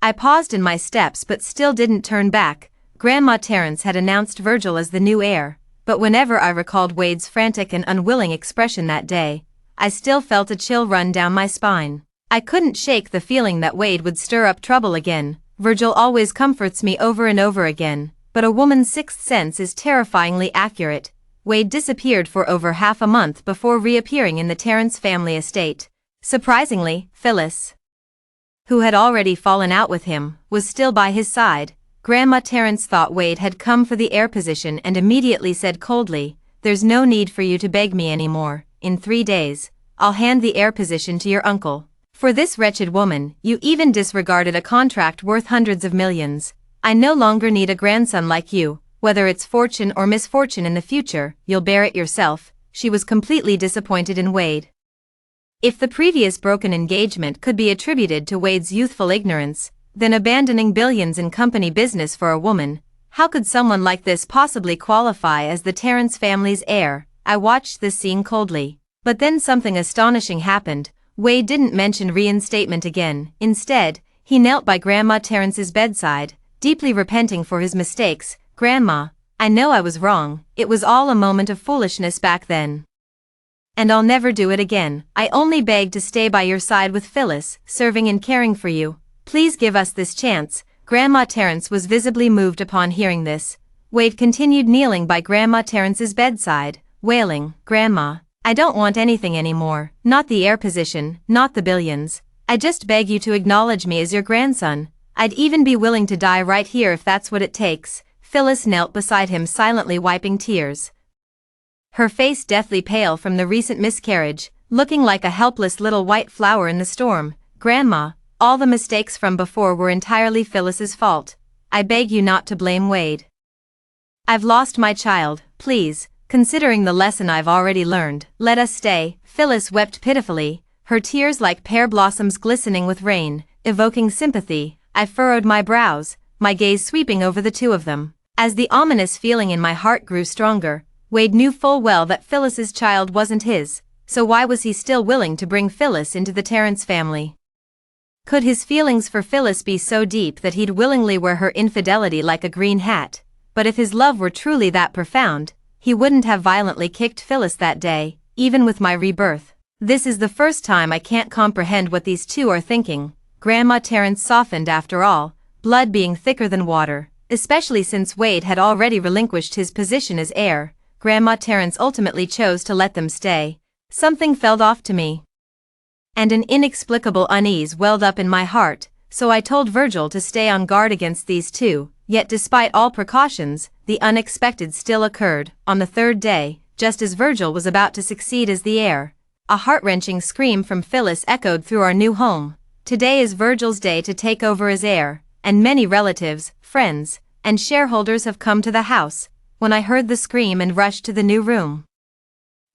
I paused in my steps but still didn't turn back. Grandma Terrence had announced Virgil as the new heir, but whenever I recalled Wade's frantic and unwilling expression that day, I still felt a chill run down my spine. I couldn't shake the feeling that Wade would stir up trouble again. Virgil always comforts me over and over again, but a woman's sixth sense is terrifyingly accurate. Wade disappeared for over half a month before reappearing in the Terrence family estate. Surprisingly, Phyllis, who had already fallen out with him, was still by his side. Grandma Terrence thought Wade had come for the heir position and immediately said coldly, There's no need for you to beg me anymore. In 3 days, I'll hand the heir position to your uncle. For this wretched woman, you even disregarded a contract worth hundreds of millions. I no longer need a grandson like you. Whether it's fortune or misfortune in the future, you'll bear it yourself. She was completely disappointed in Wade. If the previous broken engagement could be attributed to Wade's youthful ignorance, then abandoning billions in company business for a woman, how could someone like this possibly qualify as the Terrence family's heir? I watched this scene coldly. But then something astonishing happened. Wade didn't mention reinstatement again. Instead, he knelt by Grandma Terrence's bedside, deeply repenting for his mistakes. Grandma, I know I was wrong. It was all a moment of foolishness back then, and I'll never do it again. I only beg to stay by your side with Phyllis, serving and caring for you. Please give us this chance. Grandma Terrence was visibly moved upon hearing this. Wade continued kneeling by Grandma Terrence's bedside, wailing, Grandma, I don't want anything anymore, not the heir position, not the billions. I just beg you to acknowledge me as your grandson. I'd even be willing to die right here if that's what it takes. Phyllis knelt beside him silently wiping tears, her face deathly pale from the recent miscarriage, looking like a helpless little white flower in the storm. Grandma, all the mistakes from before were entirely Phyllis's fault. I beg you not to blame Wade. I've lost my child. Please, considering the lesson I've already learned, let us stay. Phyllis wept pitifully, her tears like pear blossoms glistening with rain, evoking sympathy. I furrowed my brows, my gaze sweeping over the two of them. As the ominous feeling in my heart grew stronger, Wade knew full well that Phyllis's child wasn't his, so why was he still willing to bring Phyllis into the Terrence family? Could his feelings for Phyllis be so deep that he'd willingly wear her infidelity like a green hat? But if his love were truly that profound, he wouldn't have violently kicked Phyllis that day, even with my rebirth. This is the first time I can't comprehend what these two are thinking. Grandma Terrence softened after all, blood being thicker than water. Especially since Wade had already relinquished his position as heir, Grandma Terrence ultimately chose to let them stay. Something felt off to me, and an inexplicable unease welled up in my heart, so I told Virgil to stay on guard against these two. Yet despite all precautions, the unexpected still occurred. On the third day, just as Virgil was about to succeed as the heir, a heart-wrenching scream from Phyllis echoed through our new home. Today is Virgil's day to take over as heir, and many relatives, friends, and shareholders have come to the house. When I heard the scream and rushed to the new room,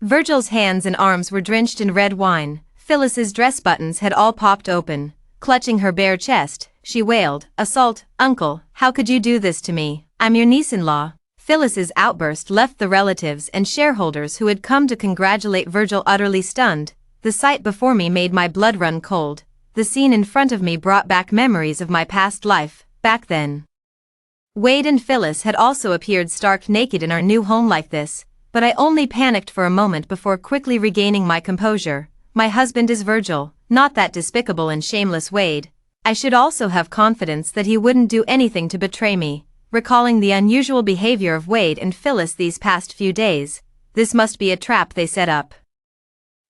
Virgil's hands and arms were drenched in red wine. Phyllis's dress buttons had all popped open. Clutching her bare chest, she wailed, "Assault, uncle, how could you do this to me? I'm your niece-in-law." Phyllis's outburst left the relatives and shareholders who had come to congratulate Virgil utterly stunned. The sight before me made my blood run cold. The scene in front of me brought back memories of my past life, back then. Wade and Phyllis had also appeared stark naked in our new home like this, but I only panicked for a moment before quickly regaining my composure. My husband is Virgil, not that despicable and shameless Wade. I should also have confidence that he wouldn't do anything to betray me. Recalling the unusual behavior of Wade and Phyllis these past few days, this must be a trap they set up.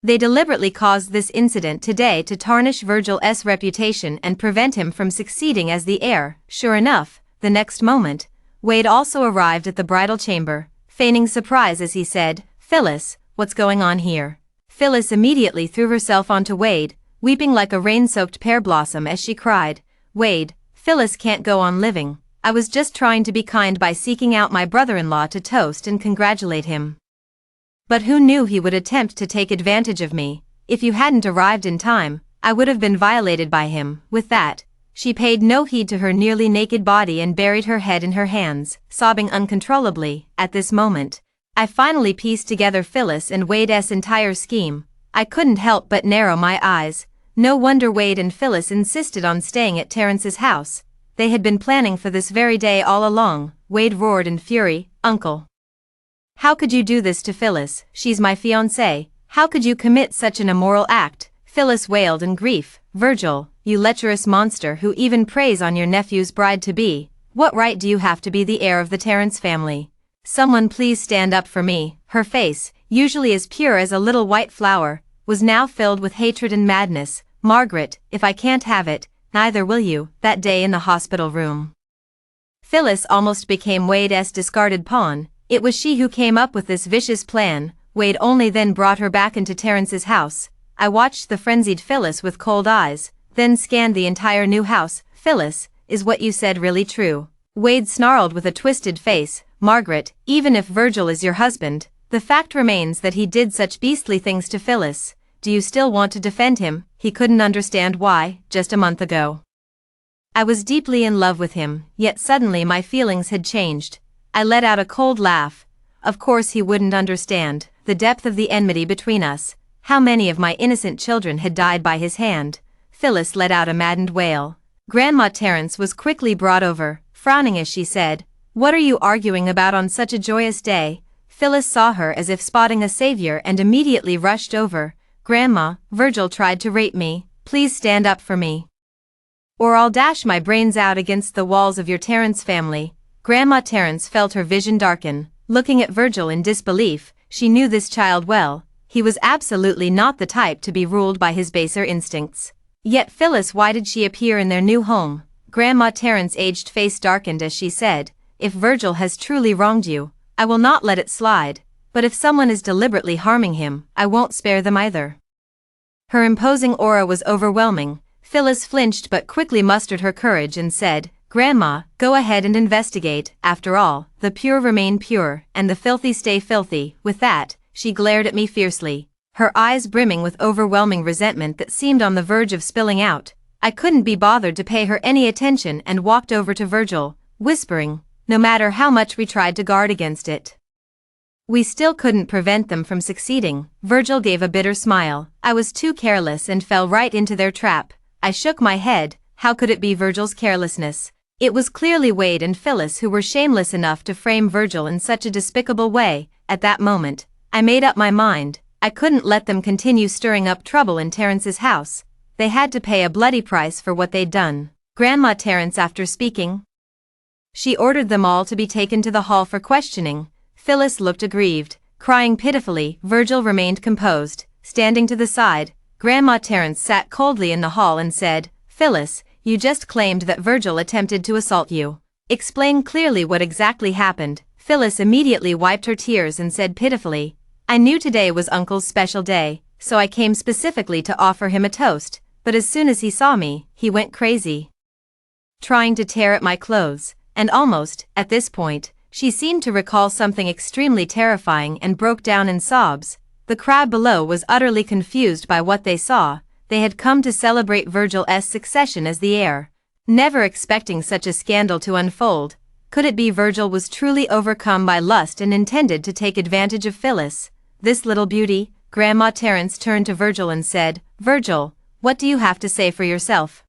They deliberately caused this incident today to tarnish Virgil's reputation and prevent him from succeeding as the heir. Sure enough, the next moment, Wade also arrived at the bridal chamber, feigning surprise as he said, "Phyllis, what's going on here?" Phyllis immediately threw herself onto Wade, weeping like a rain-soaked pear blossom as she cried, "Wade, Phyllis can't go on living. I was just trying to be kind by seeking out my brother-in-law to toast and congratulate him. But who knew he would attempt to take advantage of me? If you hadn't arrived in time, I would have been violated by him." With that, she paid no heed to her nearly naked body and buried her head in her hands, sobbing uncontrollably. At this moment, I finally pieced together Phyllis and Wade's entire scheme. I couldn't help but narrow my eyes. No wonder Wade and Phyllis insisted on staying at Terrence's house. They had been planning for this very day all along. Wade roared in fury, "Uncle! How could you do this to Phyllis? She's my fiancée. How could you commit such an immoral act?" Phyllis wailed in grief, "Virgil, you lecherous monster who even preys on your nephew's bride-to-be. What right do you have to be the heir of the Terrence family? Someone please stand up for me." Her face, usually as pure as a little white flower, was now filled with hatred and madness. "Margaret, if I can't have it, neither will you." That day in the hospital room, Phyllis almost became Wade's discarded pawn. It was she who came up with this vicious plan. Wade only then brought her back into Terrence's house. I watched the frenzied Phyllis with cold eyes, then scanned the entire new house. "Phyllis, is what you said really true?" Wade snarled with a twisted face. "Margaret, even if Virgil is your husband, the fact remains that he did such beastly things to Phyllis. Do you still want to defend him?" He couldn't understand why, just a month ago, I was deeply in love with him, yet suddenly my feelings had changed. I let out a cold laugh. Of course he wouldn't understand the depth of the enmity between us. How many of my innocent children had died by his hand? Phyllis let out a maddened wail. Grandma Terrence was quickly brought over, frowning as she said, "What are you arguing about on such a joyous day?" Phyllis saw her as if spotting a savior and immediately rushed over. "Grandma, Virgil tried to rape me. Please stand up for me, or I'll dash my brains out against the walls of your Terrence family." Grandma Terrence felt her vision darken. Looking at Virgil in disbelief, she knew this child well. He was absolutely not the type to be ruled by his baser instincts. Yet Phyllis, why did she appear in their new home? Grandma Terrence's aged face darkened as she said, "If Virgil has truly wronged you, I will not let it slide. But if someone is deliberately harming him, I won't spare them either." Her imposing aura was overwhelming. Phyllis flinched but quickly mustered her courage and said, "Grandma, go ahead and investigate. After all, the pure remain pure, and the filthy stay filthy." With that, she glared at me fiercely, her eyes brimming with overwhelming resentment that seemed on the verge of spilling out. I couldn't be bothered to pay her any attention and walked over to Virgil, whispering, no matter how much we tried to guard against it, we still couldn't prevent them from succeeding. Virgil gave a bitter smile. I was too careless and fell right into their trap. I shook my head. How could it be Virgil's carelessness? It was clearly Wade and Phyllis who were shameless enough to frame Virgil in such a despicable way. At that moment, I made up my mind. I couldn't let them continue stirring up trouble in Terrence's house. They had to pay a bloody price for what they'd done. Grandma Terrence, after speaking, she ordered them all to be taken to the hall for questioning. Phyllis looked aggrieved, crying pitifully. Virgil remained composed, standing to the side. Grandma Terrence sat coldly in the hall and said, "Phyllis, you just claimed that Virgil attempted to assault you. Explain clearly what exactly happened. Phyllis immediately wiped her tears and said pitifully, I knew today was Uncle's special day, so I came specifically to offer him a toast, but as soon as he saw me, he went crazy, trying to tear at my clothes, and almost, at this point, she seemed to recall something extremely terrifying and broke down in sobs. The crowd below was utterly confused by what they saw. They had come to celebrate Virgil's succession as the heir, never expecting such a scandal to unfold. Could it be Virgil was truly overcome by lust and intended to take advantage of Phyllis, this little beauty? Grandma Terence turned to Virgil and said, Virgil, what do you have to say for yourself?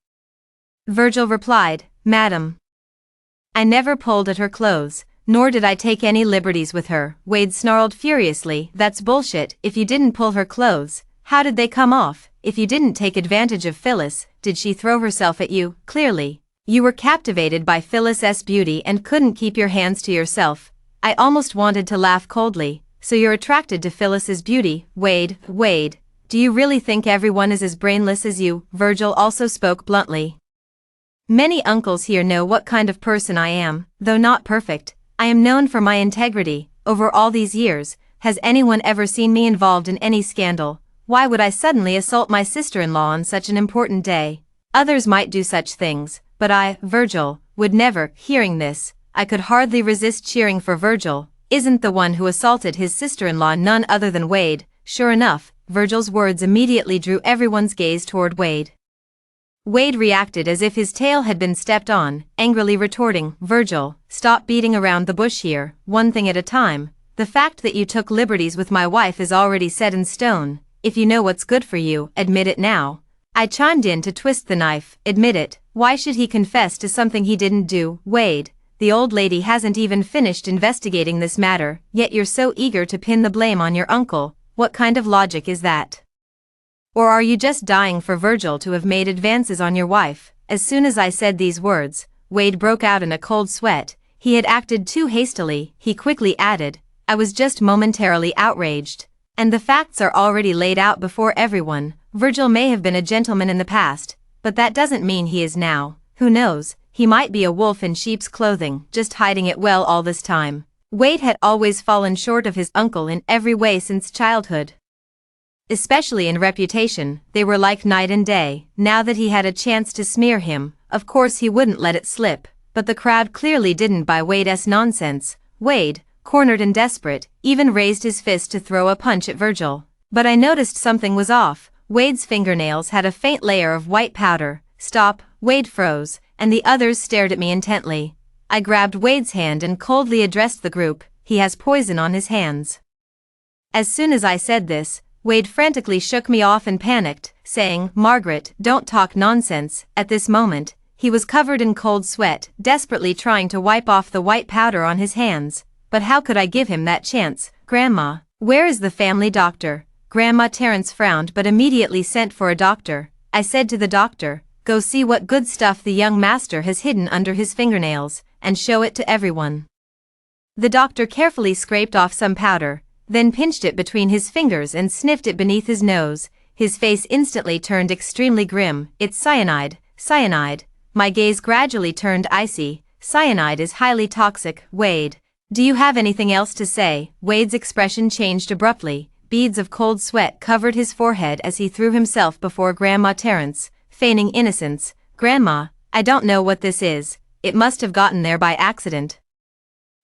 Virgil replied, Madam, I never pulled at her clothes, nor did I take any liberties with her. Wade snarled furiously, that's bullshit. If you didn't pull her clothes, how did they come off? If you didn't take advantage of Phyllis, did she throw herself at you? Clearly, you were captivated by Phyllis's beauty and couldn't keep your hands to yourself. I almost wanted to laugh coldly. So you're attracted to Phyllis's beauty? Wade, do you really think everyone is as brainless as you? Virgil also spoke bluntly. Many uncles here know what kind of person I am, though not perfect. I am known for my integrity. Over all these years, has anyone ever seen me involved in any scandal? Why would I suddenly assault my sister-in-law on such an important day? Others might do such things, but I, Virgil, would never. Hearing this, I could hardly resist cheering for Virgil. Isn't the one who assaulted his sister-in-law none other than Wade? Sure enough, Virgil's words immediately drew everyone's gaze toward Wade. Wade reacted as if his tail had been stepped on, angrily retorting, Virgil, stop beating around the bush here, one thing at a time. The fact that you took liberties with my wife is already set in stone. If you know what's good for you, admit it now. I chimed in to twist the knife. Admit it. Why should he confess to something he didn't do? Wade, the old lady hasn't even finished investigating this matter, yet you're so eager to pin the blame on your uncle. What kind of logic is that? Or are you just dying for Virgil to have made advances on your wife? As soon as I said these words, Wade broke out in a cold sweat. He had acted too hastily. He quickly added, I was just momentarily outraged. And the facts are already laid out before everyone. Virgil may have been a gentleman in the past, but that doesn't mean he is now. Who knows, he might be a wolf in sheep's clothing, just hiding it well all this time. Wade had always fallen short of his uncle in every way since childhood. Especially in reputation, they were like night and day. Now that he had a chance to smear him, of course he wouldn't let it slip, but the crowd clearly didn't buy Wade's nonsense. Wade, cornered and desperate, even raised his fist to throw a punch at Virgil. But I noticed something was off. Wade's fingernails had a faint layer of white powder. Stop, Wade froze, and the others stared at me intently. I grabbed Wade's hand and coldly addressed the group, he has poison on his hands. As soon as I said this, Wade frantically shook me off and panicked, saying, Margaret, don't talk nonsense. At this moment, he was covered in cold sweat, desperately trying to wipe off the white powder on his hands. But how could I give him that chance? Grandma, where is the family doctor? Grandma Terence frowned but immediately sent for a doctor. I said to the doctor, go see what good stuff the young master has hidden under his fingernails, and show it to everyone. The doctor carefully scraped off some powder, then pinched it between his fingers and sniffed it beneath his nose. His face instantly turned extremely grim. It's cyanide. Cyanide. My gaze gradually turned icy. Cyanide is highly toxic. Wade, do you have anything else to say? Wade's expression changed abruptly. Beads of cold sweat covered his forehead as he threw himself before Grandma Terence, feigning innocence. Grandma, I don't know what this is. It must have gotten there by accident.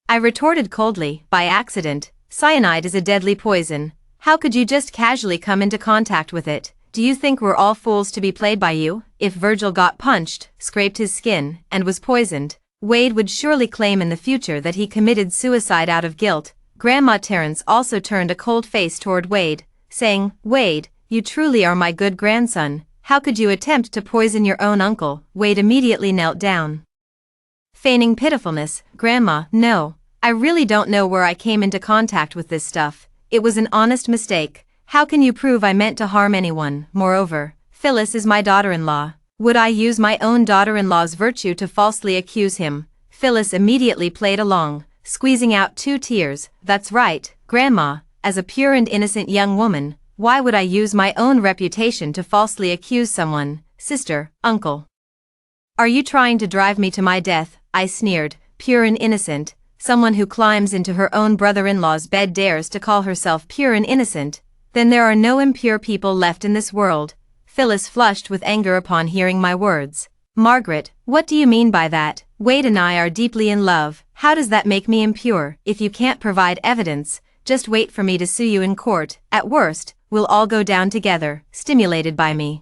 I retorted coldly, by accident. Cyanide is a deadly poison. How could you just casually come into contact with it? Do you think we're all fools to be played by you? If Virgil got punched, scraped his skin, and was poisoned, Wade would surely claim in the future that he committed suicide out of guilt. Grandma Terence also turned a cold face toward Wade, saying, Wade, you truly are my good grandson. How could you attempt to poison your own uncle? Wade immediately knelt down, feigning pitifulness. Grandma, no. I really don't know where I came into contact with this stuff. It was an honest mistake. How can you prove I meant to harm anyone? Moreover, Phyllis is my daughter-in-law. Would I use my own daughter-in-law's virtue to falsely accuse him? Phyllis immediately played along, squeezing out 2 tears. That's right, Grandma. As a pure and innocent young woman, why would I use my own reputation to falsely accuse someone? Sister, uncle, are you trying to drive me to my death? I sneered. pure and innocent. Someone who climbs into her own brother-in-law's bed dares to call herself pure and innocent. Then there are no impure people left in this world. Phyllis flushed with anger upon hearing my words. Margaret, what do you mean by that? Wade and I are deeply in love. How does that make me impure? If you can't provide evidence, just wait for me to sue you in court. At worst, we'll all go down together, stimulated by me.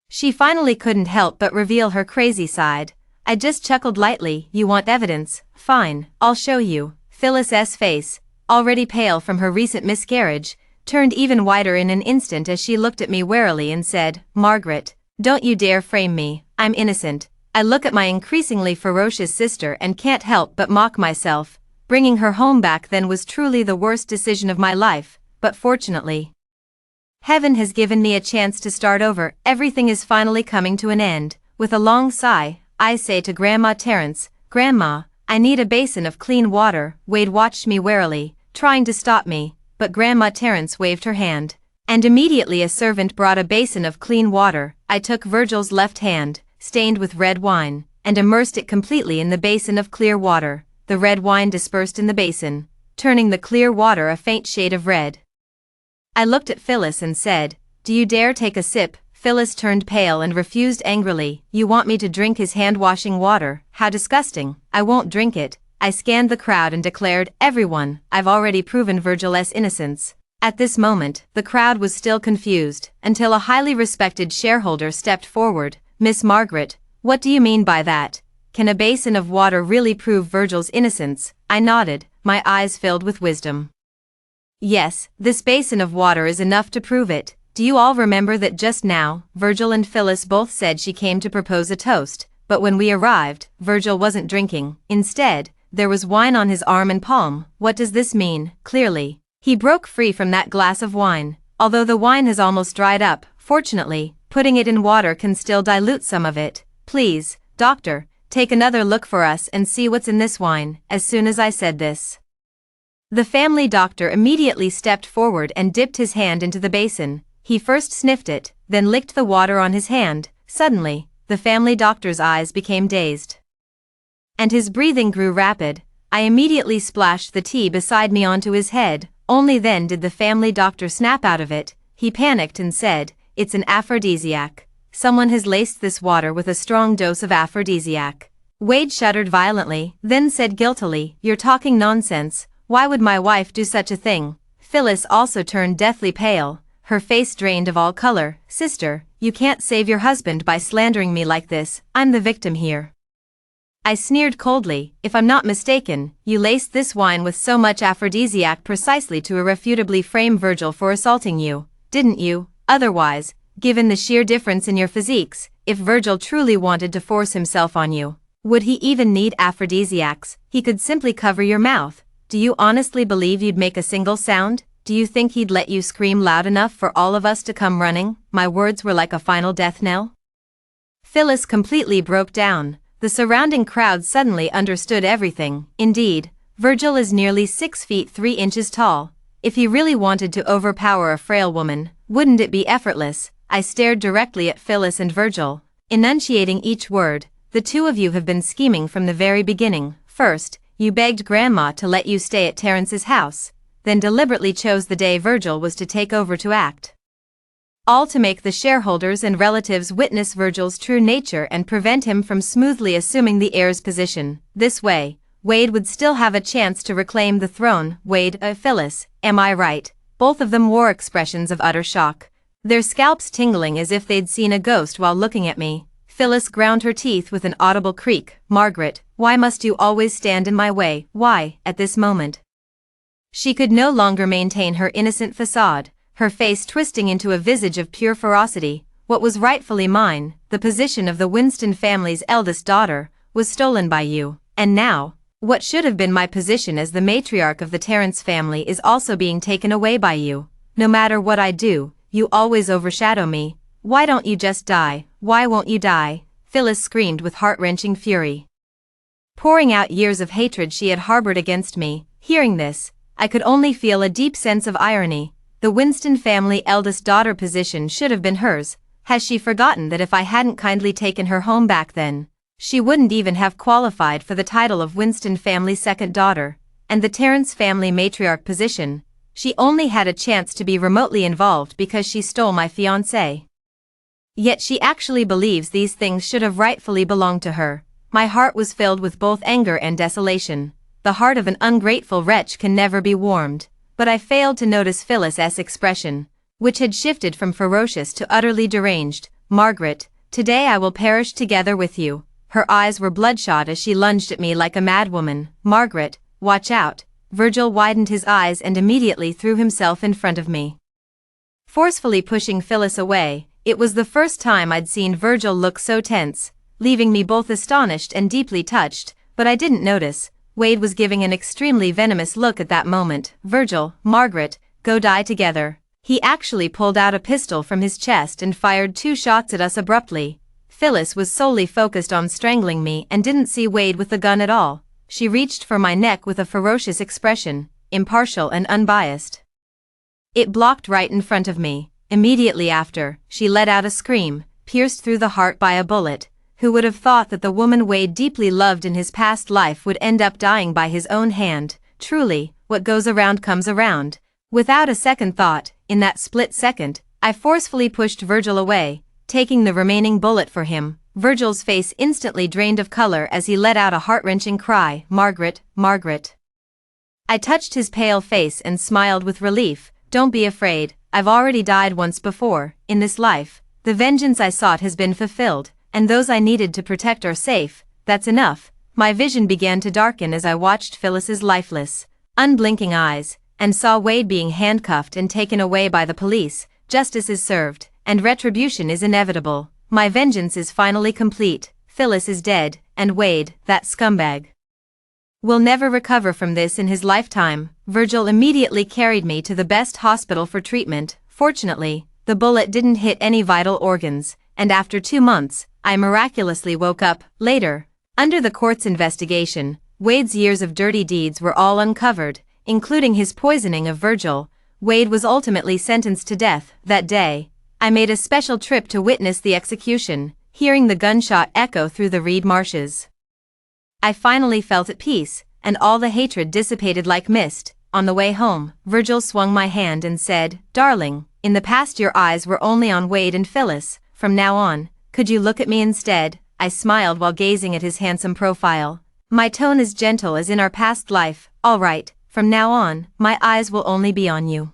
She finally couldn't help but reveal her crazy side. I just chuckled lightly. You want evidence? Fine, I'll show you. Phyllis's face, already pale from her recent miscarriage, turned even whiter in an instant as she looked at me warily and said, Margaret, don't you dare frame me. I'm innocent. I look at my increasingly ferocious sister and can't help but mock myself. Bringing her home back then was truly the worst decision of my life, but fortunately, heaven has given me a chance to start over. Everything is finally coming to an end. With a long sigh, I say to Grandma Terrence, Grandma, I need a basin of clean water. Wade watched me warily, trying to stop me, but Grandma Terrence waved her hand, and immediately a servant brought a basin of clean water. I took Virgil's left hand, stained with red wine, and immersed it completely in the basin of clear water. The red wine dispersed in the basin, turning the clear water a faint shade of red. I looked at Phyllis and said, Do you dare take a sip? Phyllis turned pale and refused angrily. You want me to drink his hand-washing water? How disgusting. I won't drink it. I scanned the crowd and declared, Everyone, I've already proven Virgil's innocence. At this moment, the crowd was still confused, until a highly respected shareholder stepped forward. Miss Margaret, what do you mean by that? Can a basin of water really prove Virgil's innocence? I nodded, my eyes filled with wisdom. Yes, this basin of water is enough to prove it. Do you all remember that just now, Virgil and Phyllis both said she came to propose a toast, but when we arrived, Virgil wasn't drinking. Instead, there was wine on his arm and palm. What does this mean? Clearly, he broke free from that glass of wine. Although the wine has almost dried up, fortunately, putting it in water can still dilute some of it. Please, doctor, take another look for us and see what's in this wine. As soon as I said this, the family doctor immediately stepped forward and dipped his hand into the basin. He first sniffed it, then licked the water on his hand. Suddenly, the family doctor's eyes became dazed, and his breathing grew rapid. I immediately splashed the tea beside me onto his head. Only then did the family doctor snap out of it. He panicked and said, It's an aphrodisiac. Someone has laced this water with a strong dose of aphrodisiac. Wade shuddered violently, then said guiltily, You're talking nonsense. Why would my wife do such a thing? Phyllis also turned deathly pale, her face drained of all color. Sister, you can't save your husband by slandering me like this. I'm the victim here. I sneered coldly. If I'm not mistaken, you laced this wine with so much aphrodisiac precisely to irrefutably frame Virgil for assaulting you, didn't you? Otherwise, given the sheer difference in your physiques, if Virgil truly wanted to force himself on you, would he even need aphrodisiacs? He could simply cover your mouth. Do you honestly believe you'd make a single sound? Do you think he'd let you scream loud enough for all of us to come running? My words were like a final death knell. Phyllis completely broke down. The surrounding crowd suddenly understood everything. Indeed, Virgil is nearly 6 feet 3 inches tall. If he really wanted to overpower a frail woman, wouldn't it be effortless? I stared directly at Phyllis and Virgil, enunciating each word. The two of you have been scheming from the very beginning. First, you begged Grandma to let you stay at Terrence's house, then deliberately chose the day Virgil was to take over to act, all to make the shareholders and relatives witness Virgil's true nature and prevent him from smoothly assuming the heir's position. This way, Wade would still have a chance to reclaim the throne. Wade, Phyllis, am I right? Both of them wore expressions of utter shock, their scalps tingling as if they'd seen a ghost while looking at me. Phyllis ground her teeth with an audible creak. Margaret, why must you always stand in my way? Why? At this moment, she could no longer maintain her innocent facade, her face twisting into a visage of pure ferocity. What was rightfully mine, the position of the Winston family's eldest daughter, was stolen by you, and now, what should have been my position as the matriarch of the Terrence family is also being taken away by you. No matter what I do, you always overshadow me. Why don't you just die? Why won't you die? Phyllis screamed with heart-wrenching fury, pouring out years of hatred she had harbored against me. Hearing this, I could only feel a deep sense of irony. The Winston family eldest daughter position should have been hers. Has she forgotten that if I hadn't kindly taken her home back then, She wouldn't even have qualified for the title of Winston family's second daughter, and the Terrence family matriarch position. She only had a chance to be remotely involved because she stole my fiancé. Yet she actually believes these things should have rightfully belonged to her. My heart was filled with both anger and desolation. The heart of an ungrateful wretch can never be warmed, but I failed to notice Phyllis's expression, which had shifted from ferocious to utterly deranged. "Margaret, today I will perish together with you." Her eyes were bloodshot as she lunged at me like a madwoman. "Margaret, watch out." Virgil widened his eyes and immediately threw himself in front of me, forcefully pushing Phyllis away. It was the first time I'd seen Virgil look so tense, leaving me both astonished and deeply touched, but I didn't notice. Wade was giving an extremely venomous look at that moment. "Virgil, Margaret, go die together." He actually pulled out a pistol from his chest and fired 2 shots at us abruptly. Phyllis was solely focused on strangling me and didn't see Wade with the gun at all. She reached for my neck with a ferocious expression, impartial and unbiased. It blocked right in front of me. Immediately after, she let out a scream, pierced through the heart by a bullet. Who would have thought that the woman Wade deeply loved in his past life would end up dying by his own hand? Truly, what goes around comes around. Without a second thought, in that split second, I forcefully pushed Virgil away, taking the remaining bullet for him. Virgil's face instantly drained of color as he let out a heart-wrenching cry, "Margaret, Margaret." I touched his pale face and smiled with relief. "Don't be afraid, I've already died once before, in this life. The vengeance I sought has been fulfilled, and those I needed to protect are safe. That's enough." My vision began to darken as I watched Phyllis's lifeless, unblinking eyes, and saw Wade being handcuffed and taken away by the police. Justice is served, and retribution is inevitable. My vengeance is finally complete. Phyllis is dead, and Wade, that scumbag, will never recover from this in his lifetime. Virgil immediately carried me to the best hospital for treatment. Fortunately, the bullet didn't hit any vital organs, and after 2 months, I miraculously woke up. Later, under the court's investigation, Wade's years of dirty deeds were all uncovered, including his poisoning of Virgil. Wade was ultimately sentenced to death. That day, I made a special trip to witness the execution, hearing the gunshot echo through the reed marshes. I finally felt at peace, and all the hatred dissipated like mist. On the way home, Virgil swung my hand and said, "Darling, in the past your eyes were only on Wade and Phyllis. From now on, could you look at me instead?" I smiled while gazing at his handsome profile. My tone as gentle as in our past life. "All right, from now on, my eyes will only be on you."